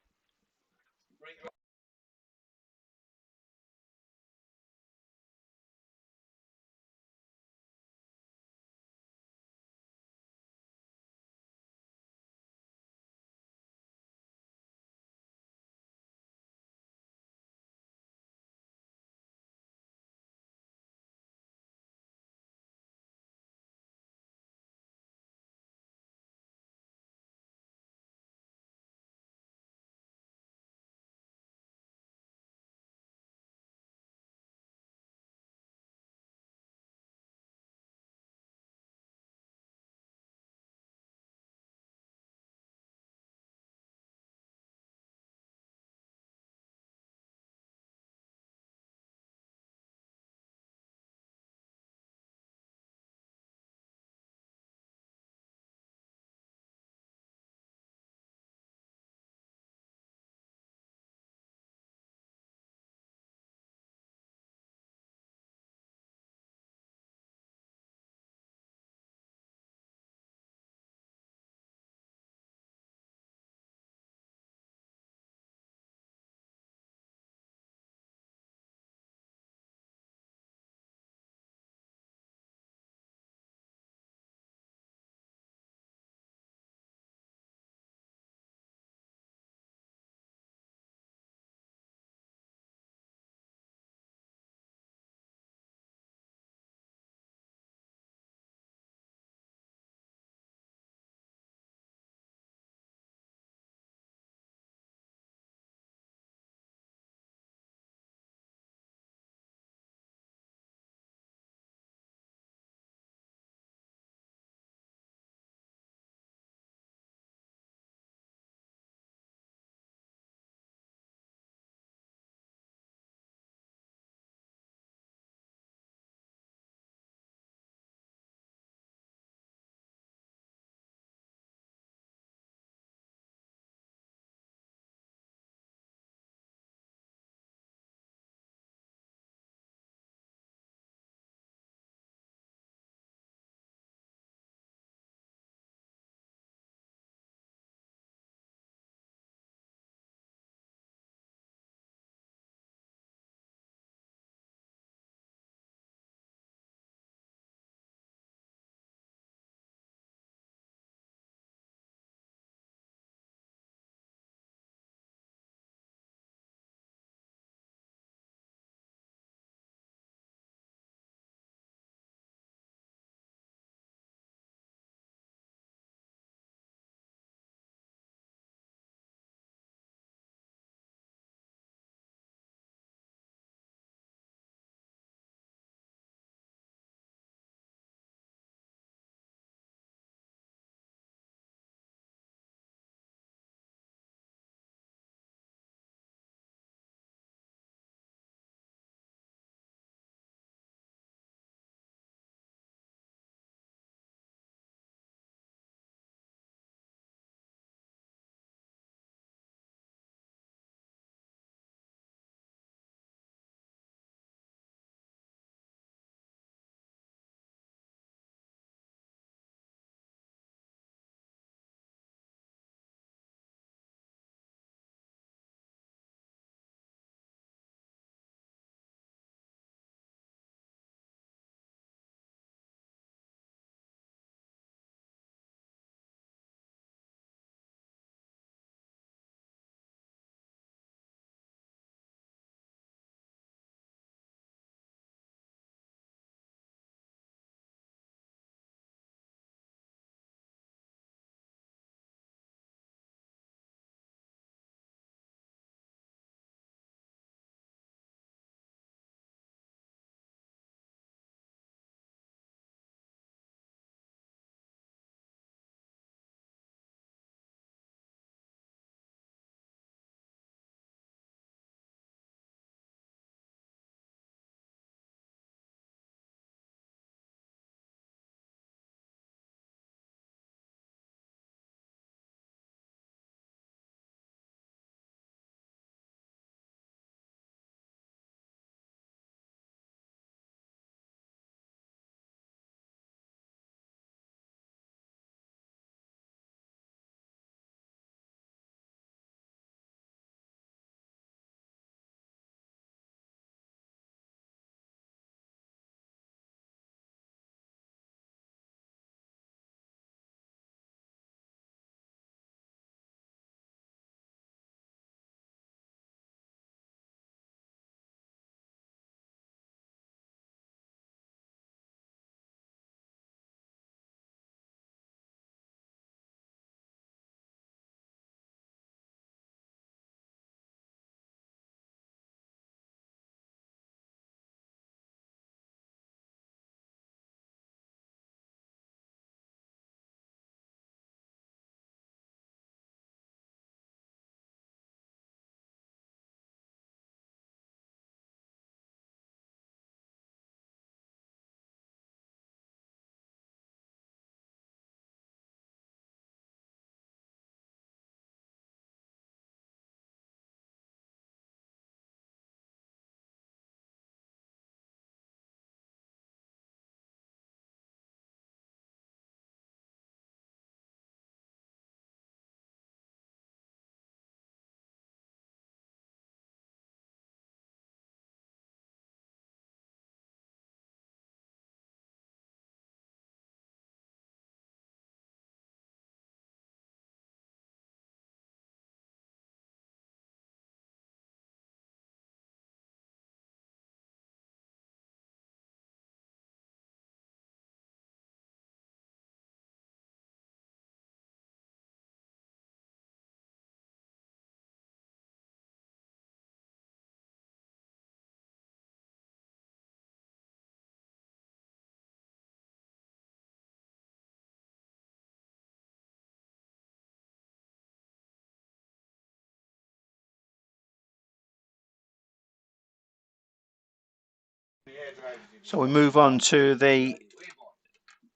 So we move on to the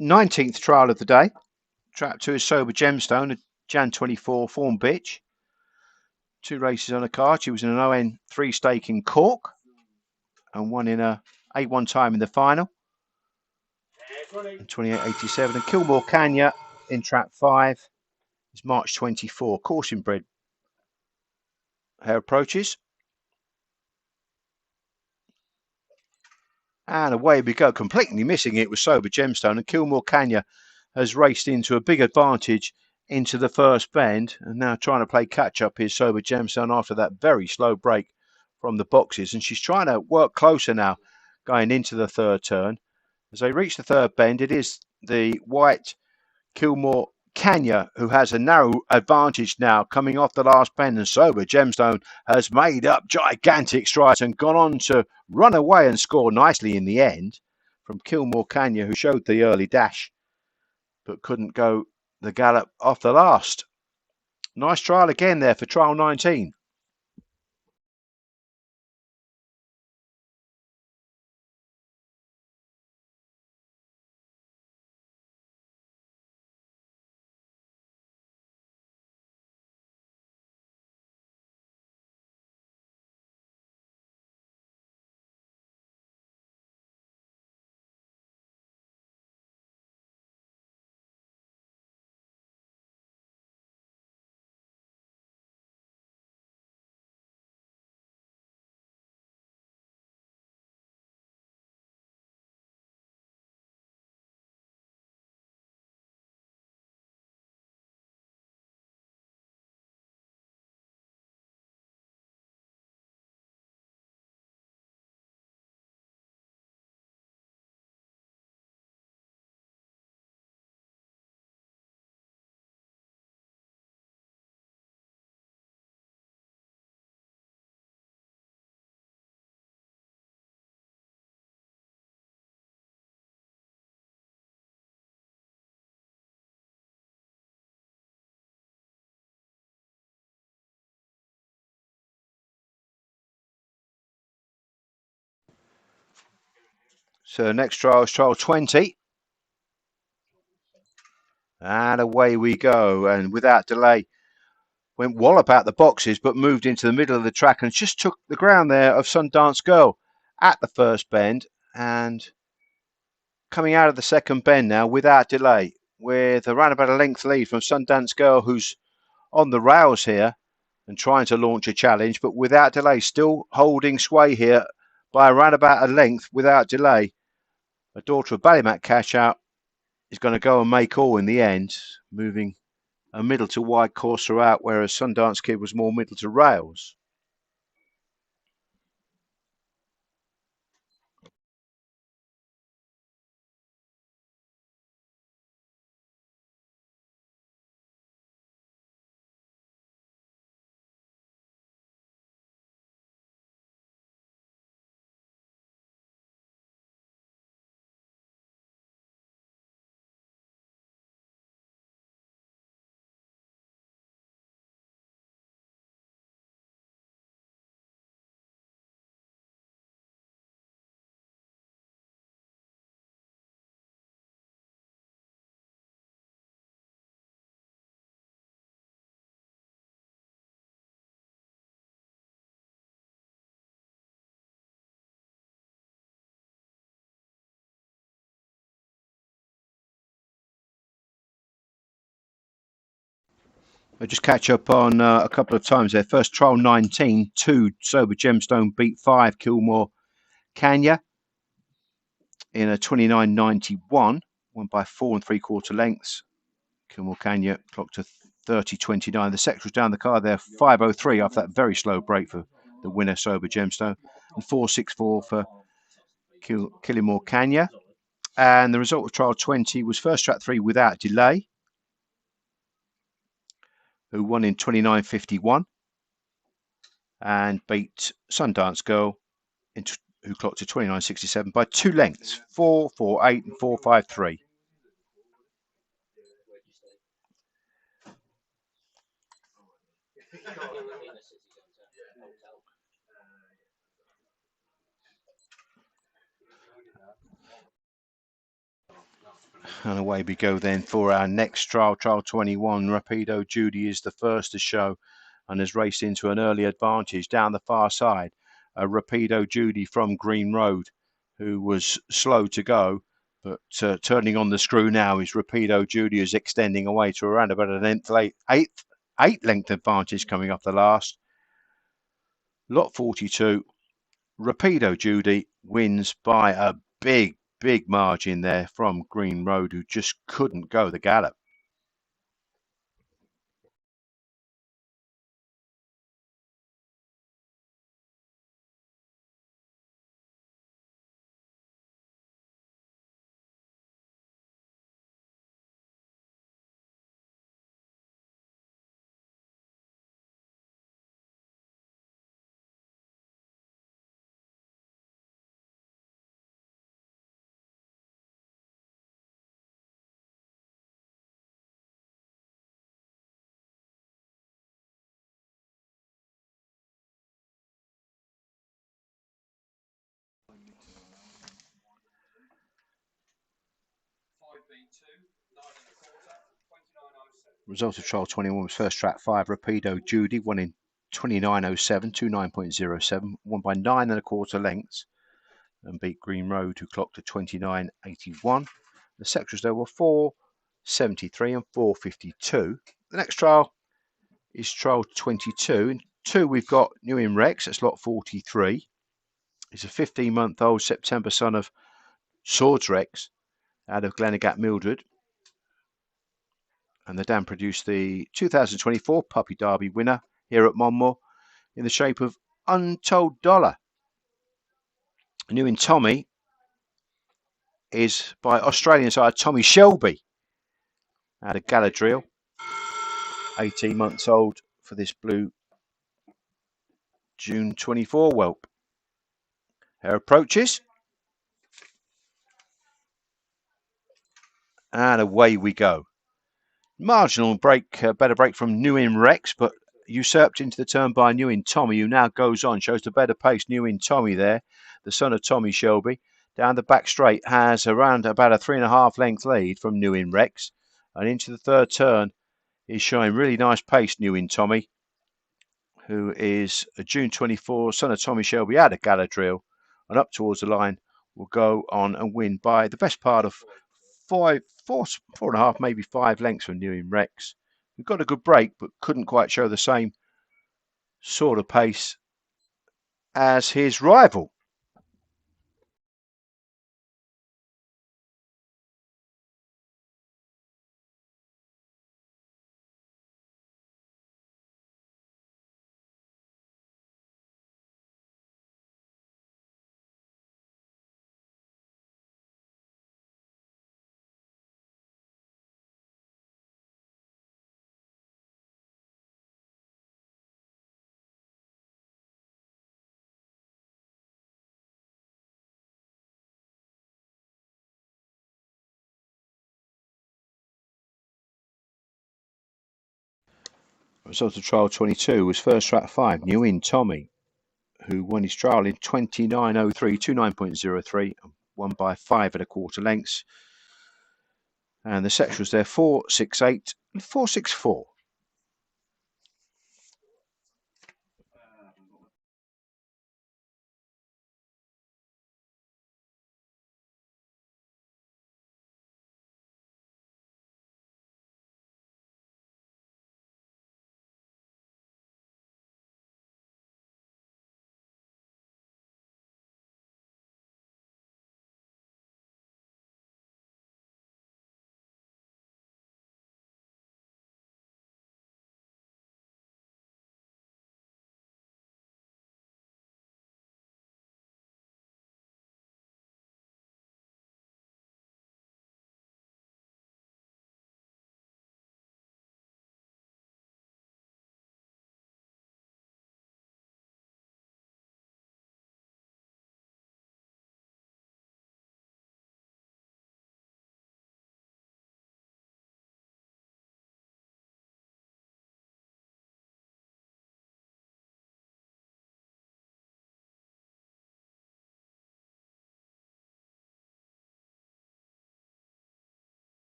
19th trial of the day. Trap 2 is Sober Gemstone, a Jan 24 form bitch. 2 races on a card. She was in an ON3 stake in Cork and won in a A1 time in the final in 28.87. And Kilmore Canya in Trap 5 is March 24. Caution bred. Her approaches. And away we go. Completely missing it was Sober Gemstone. And Kilmore Canya has raced into a big advantage into the first bend. And now trying to play catch up is Sober Gemstone after that very slow break from the boxes. And she's trying to work closer now going into the third turn. As they reach the third bend, it is the white Kilmore Canya who has a narrow advantage now coming off the last bend, and Sober Gemstone has made up gigantic strides and gone on to run away and score nicely in the end from Kilmore Canya, who showed the early dash but couldn't go the gallop off the last. Nice trial again there for trial 19. So next trial is trial 20. And away we go. And without delay, went wallop out the boxes, but moved into the middle of the track and just took the ground there of Sundance Girl at the first bend. And coming out of the second bend now without delay, with around about a length lead from Sundance Girl, who's on the rails here and trying to launch a challenge, but without delay, still holding sway here by around about a length without delay. A daughter of Ballymac Cash Out is going to go and make all in the end, moving a middle to wide course throughout, whereas Sundance Kid was more middle to rails. I'll just catch up on a couple of times there. First trial 19, 2 Sober Gemstone beat 5 Kilmore Canya in a 29.91, won by 4 3/4 lengths. Kilmore Canya clocked to 30.29. The sector was down the car there, 5.03 after that very slow break for the winner Sober Gemstone, and 4.64 for Kilmore Canya. And the result of trial 20 was first track 3 without delay, who won in 29.51 and beat Sundance Girl, who clocked to 29.67 by 2 lengths, 4.48 and 4.53. And away we go then for our next trial, trial 21. Rapido Judy is the first to show and has raced into an early advantage down the far side. Rapido Judy from Green Road, who was slow to go, but turning on the screw now is Rapido Judy, is extending away to around about an eighth length advantage coming off the last. Lot 42. Rapido Judy wins by a big margin there from Green Road, who just couldn't go the gallop. Result of trial 21 was first track 5, Rapido Judy, won in 29.07, 29.07, won by 9.25 lengths and beat Green Road, who clocked a 29.81. The sectors there were 4.73 and 4.52. The next trial is trial 22. In 2, we've got New In Rex, that's lot 43. He's a 15-month-old September son of Swords Rex out of Glenegat Mildred. And the dam produced the 2024 Puppy Derby winner here at Monmore in the shape of Untold Dollar. New in Tommy is by Australian side Tommy Shelby out of Galadriel. 18 months old for this blue June 24 whelp. Her approaches. And away we go. Marginal break, better break from New In Rex, but usurped into the turn by New In Tommy, who now goes on, shows the better pace. New In Tommy there, the son of Tommy Shelby, down the back straight, has around about a 3.5 length lead from New In Rex, and into the third turn is showing really nice pace. New In Tommy, who is a June 24 son of Tommy Shelby out of Galadriel, and up towards the line will go on and win by the best part of 4.5, maybe 5 lengths from New In Rex. He got a good break, but couldn't quite show the same sort of pace as his rival. Result of trial 22 was first track 5, New In Tommy, who won his trial in 29.03, 29.03, won by 5.25 lengths. And the section was there 4.68 and 4.64.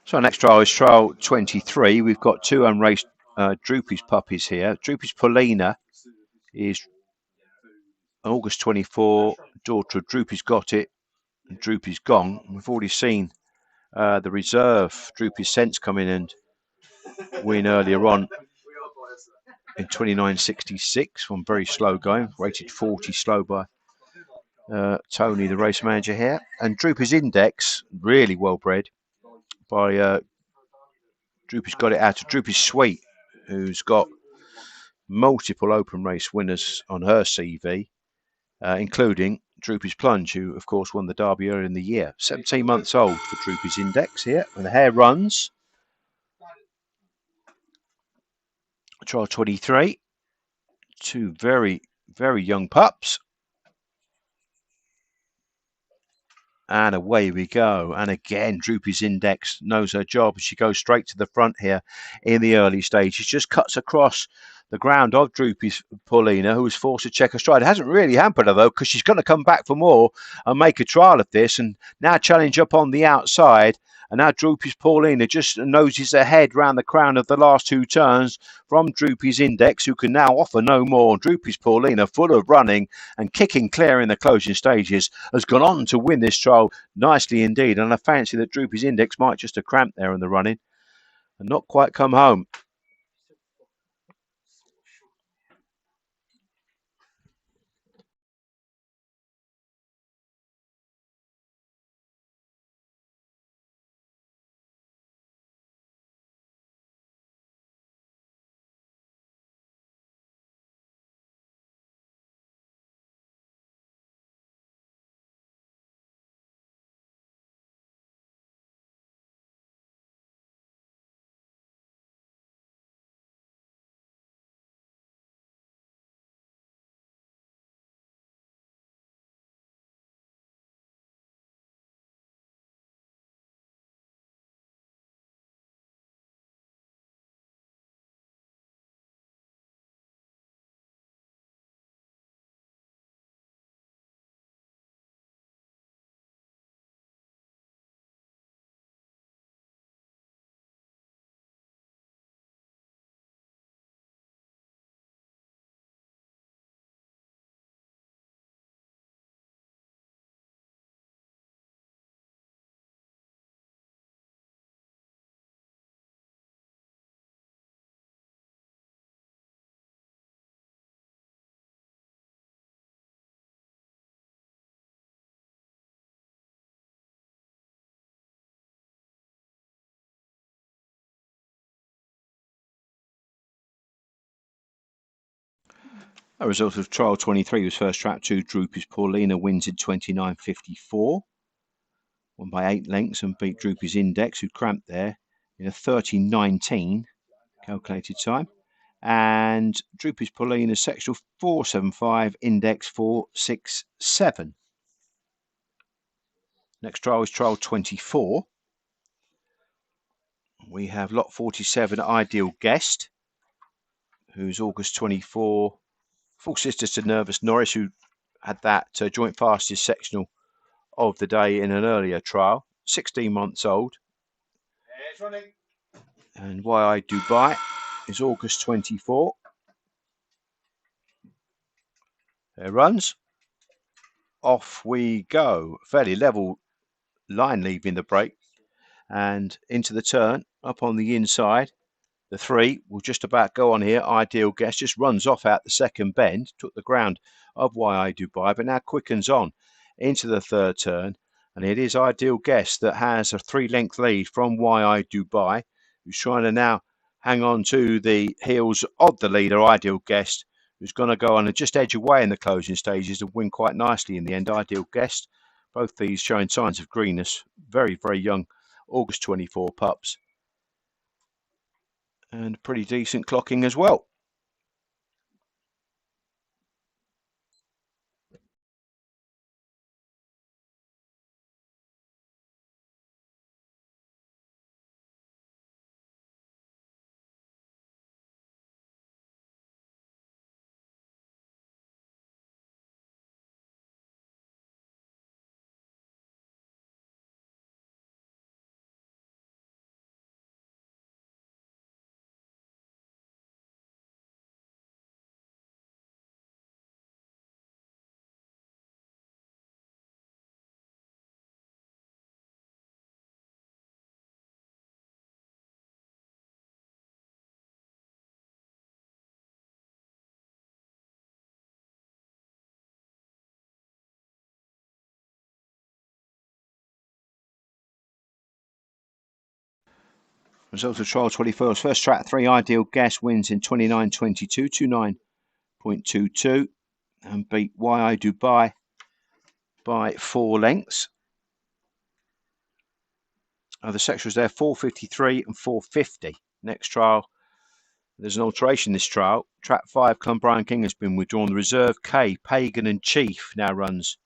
So our next trial is trial 23. We've got two unraced Droopy's puppies here. Droopy's Paulina is August 24, daughter of Droopy's Got It and Droopy's Gone. We've already seen the reserve Droopy's Sense come in and win earlier on in 29.66 from very slow going, rated 40 slow by Tony, the race manager here. And Droopy's Index, really well bred by Droopy's Got It out of Droopy's Sweet, who's got multiple open race winners on her CV, including Droopy's Plunge, who of course won the Derby earlier in the year. 17 months old for Droopy's Index here, and the hare runs. Trial 23. Two very, very young pups. And away we go. And again, Droopy's Index knows her job. She goes straight to the front here in the early stages. Just cuts across the ground of Droopy's Paulina, who was forced to check her stride. It hasn't really hampered her, though, because she's going to come back for more and make a trial of this. And now challenge up on the outside. And now Droopy's Paulina just noses ahead round the crown of the last two turns from Droopy's Index, who can now offer no more. Droopy's Paulina, full of running and kicking clear in the closing stages, has gone on to win this trial nicely indeed. And I fancy that Droopy's Index might just have cramped there in the running and not quite come home. A result of trial 23 was first track 2. Droopy's Paulina wins in 29.54. Won by 8 lengths and beat Droopy's Index, who cramped there in a 30.19 calculated time. And Droopy's Paulina sectional 4.75, Index 4.67. Next trial is trial 24. We have lot 47, Ideal Guest, who's August 24, full sisters to Nervous Norris, who had that joint fastest sectional of the day in an earlier trial. 16 months old. And Why I Dubai is August 24. There runs. Off we go. Fairly level line leaving the break and into the turn up on the inside. The 3 will just about go on here. Ideal Guest just runs off out the second bend, took the ground of Why I Dubai, but now quickens on into the third turn. And it is Ideal Guest that has a 3-length lead from Why I Dubai, who's trying to now hang on to the heels of the leader, Ideal Guest, who's going to go on and just edge away in the closing stages and win quite nicely in the end. Ideal Guest, both these showing signs of greenness, very, very young August 24 pups. And pretty decent clocking as well. Results of trial 24. First track 3, Ideal Guess wins in 29.22, 29.22, and beat YI Dubai by 4 lengths. The sections there 4.53 and 4.50. Next trial, there's an alteration this trial. Track 5, Clonbrien King has been withdrawn. The reserve K, Pagan and Chief now runs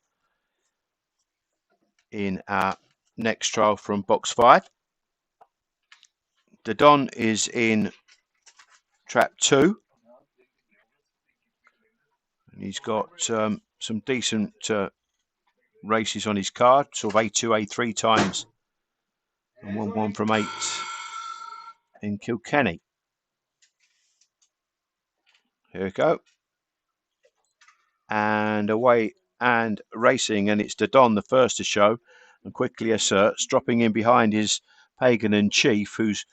in our next trial from box 5. The Don is in track 2. And he's got some decent races on his card, sort of A2, A3 times, and won 1 from 8 in Kilkenny. Here we go. And away and racing, and it's the Don, the first to show, and quickly asserts, dropping in behind his Pagan and Chief, who's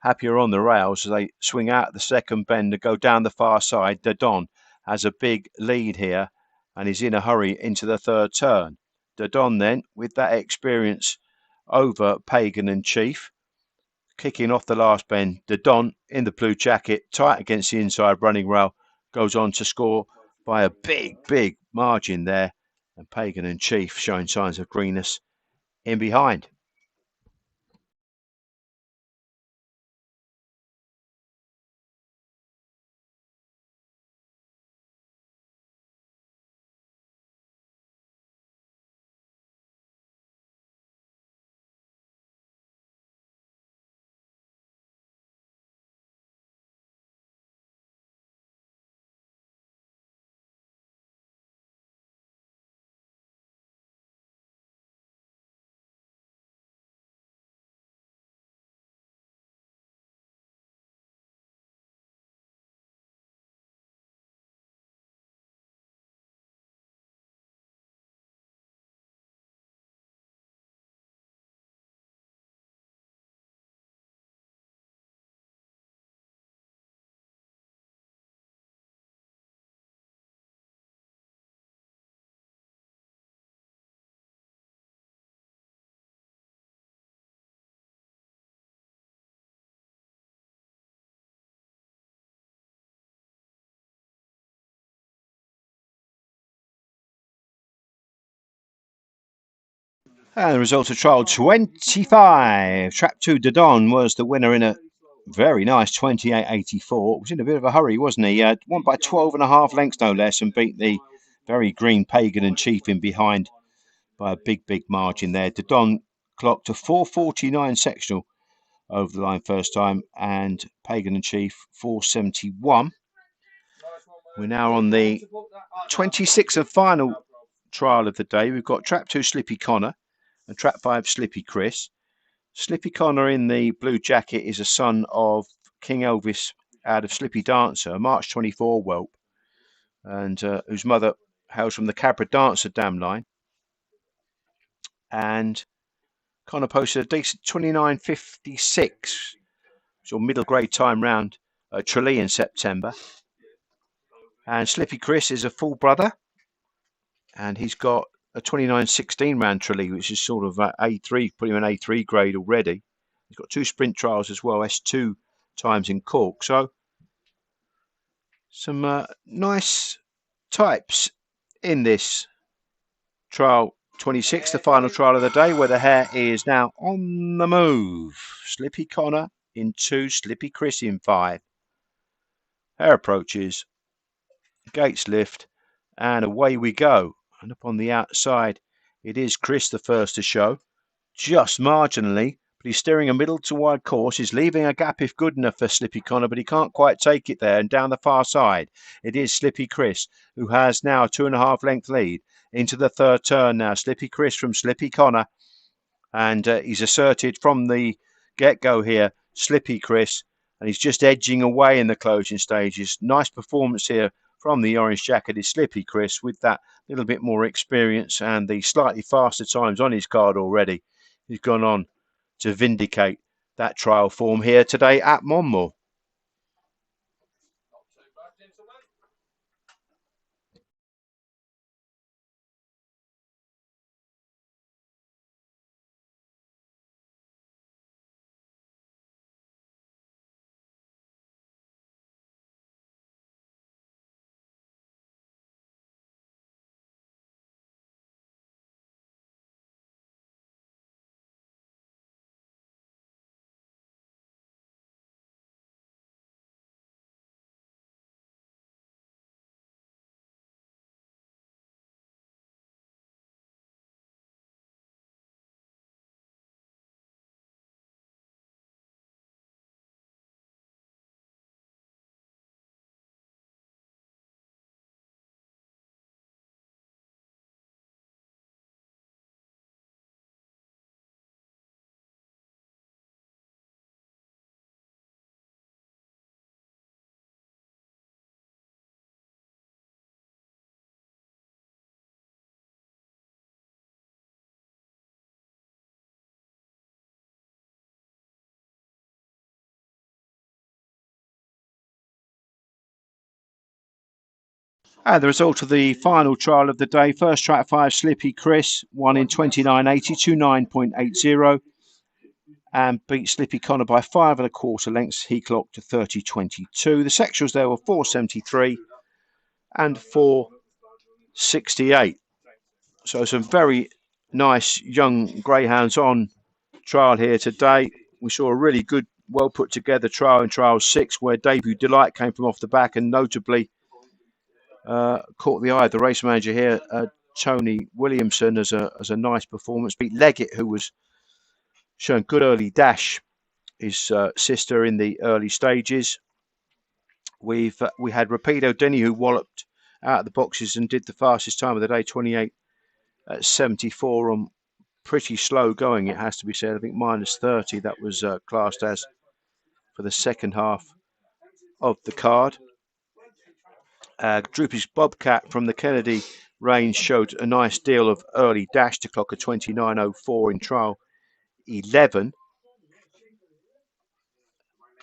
happier on the rails as they swing out the second bend to go down the far side. The Don has a big lead here and is in a hurry into the third turn. The Don then, with that experience over Pagan and Chief, kicking off the last bend. The Don in the blue jacket, tight against the inside running rail, goes on to score by a big margin there. And Pagan and Chief showing signs of greenness in behind. And the result of trial 25. Track 2, Dodon was the winner in a very nice 28.84. Was in a bit of a hurry, wasn't he? Won by 12.5 lengths, no less, and beat the very green Pagan and Chief in behind by a big margin there. Dodon clocked a 4.49 sectional over the line first time, and Pagan and Chief 4.71. We're now on the 26th and final trial of the day. We've got Track 2, Slippy Connor, and Track 5, Slippy Chris. Slippy Connor in the blue jacket is a son of King Elvis out of Slippy Dancer, a March 24 whelp, and whose mother hails from the Cabra Dancer dam line. And Connor posted a decent 29.56, sort of middle grade time round at Tralee in September. And Slippy Chris is a full brother, and he's got a 29.16 round Tralee, which is sort of A3, putting him in A3 grade already. He's got 2 sprint trials as well, S2 times in Cork. So some nice types in this trial 26, the final trial of the day, where the hare is now on the move. Slippy Connor in 2, Slippy Chris in 5. Hare approaches, gates lift, and away we go. And up on the outside, it is Chris the first to show, just marginally, but he's steering a middle to wide course. He's leaving a gap if good enough for Slippy Connor, but he can't quite take it there. And down the far side, it is Slippy Chris, who has now a 2.5 length lead into the third turn now. Slippy Chris from Slippy Connor, and he's asserted from the get-go here, Slippy Chris, and he's just edging away in the closing stages. Nice performance here from the orange jacketed Slippy Chris with that little bit more experience and the slightly faster times on his card already. He's gone on to vindicate that trial form here today at Monmore. And the result of the final trial of the day: first track 5, Slippy Chris, won in 29.80, 29.80, and beat Slippy Connor by 5 1/4 lengths. He clocked to 30.22. The sectionals there were 4.73 and 4.68. So some very nice young greyhounds on trial here today. We saw a really good, well put together trial in trial 6, where Debut Delight came from off the back and notably caught the eye of the race manager here, Tony Williamson, as a nice performance. Beat Leggett, who was showing good early dash, his sister in the early stages. We had Rapido Denny, who walloped out of the boxes and did the fastest time of the day, 28.74 on pretty slow going, it has to be said. I think -30 that was classed as for the second half of the card. Droopy's Bobcat from the Kennedy range showed a nice deal of early dash to clock a 29.04 in trial 11.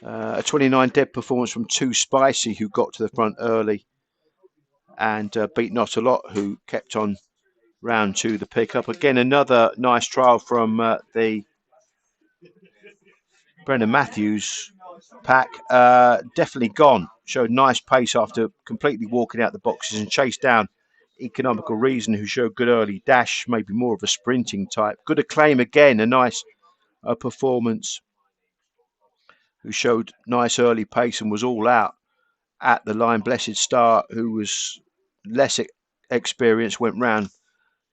A 29 dead performance from Too Spicy, who got to the front early and beat Not a Lot, who kept on round 2 the pickup. Again, another nice trial from the Brendan Matthews pack. Definitely Gone showed nice pace after completely walking out the boxes and chased down Economical Reason, who showed good early dash, maybe more of a sprinting type. Good Acclaim again, a nice performance, who showed nice early pace and was all out at the line. Blessed Star, who was less experienced, went round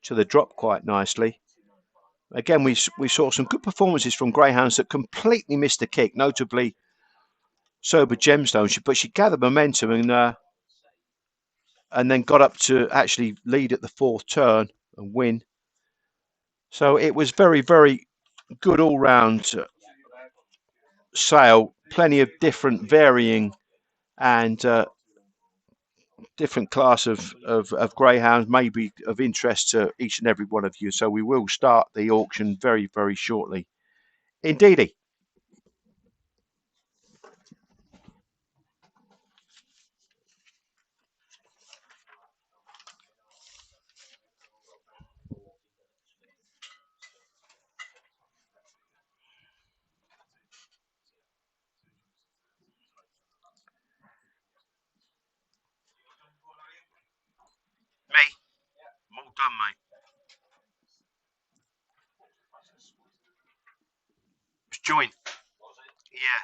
to the drop quite nicely. Again, we saw some good performances from greyhounds that completely missed the kick, notably Sober Gemstone, but she gathered momentum and then got up to actually lead at the 4th turn and win. So it was very, very good all-round sale. Plenty of different varying and different class of greyhounds may be of interest to each and every one of you. So we will start the auction very, very shortly. Indeedy. Me? I'm all done, mate. It's joint. Yeah.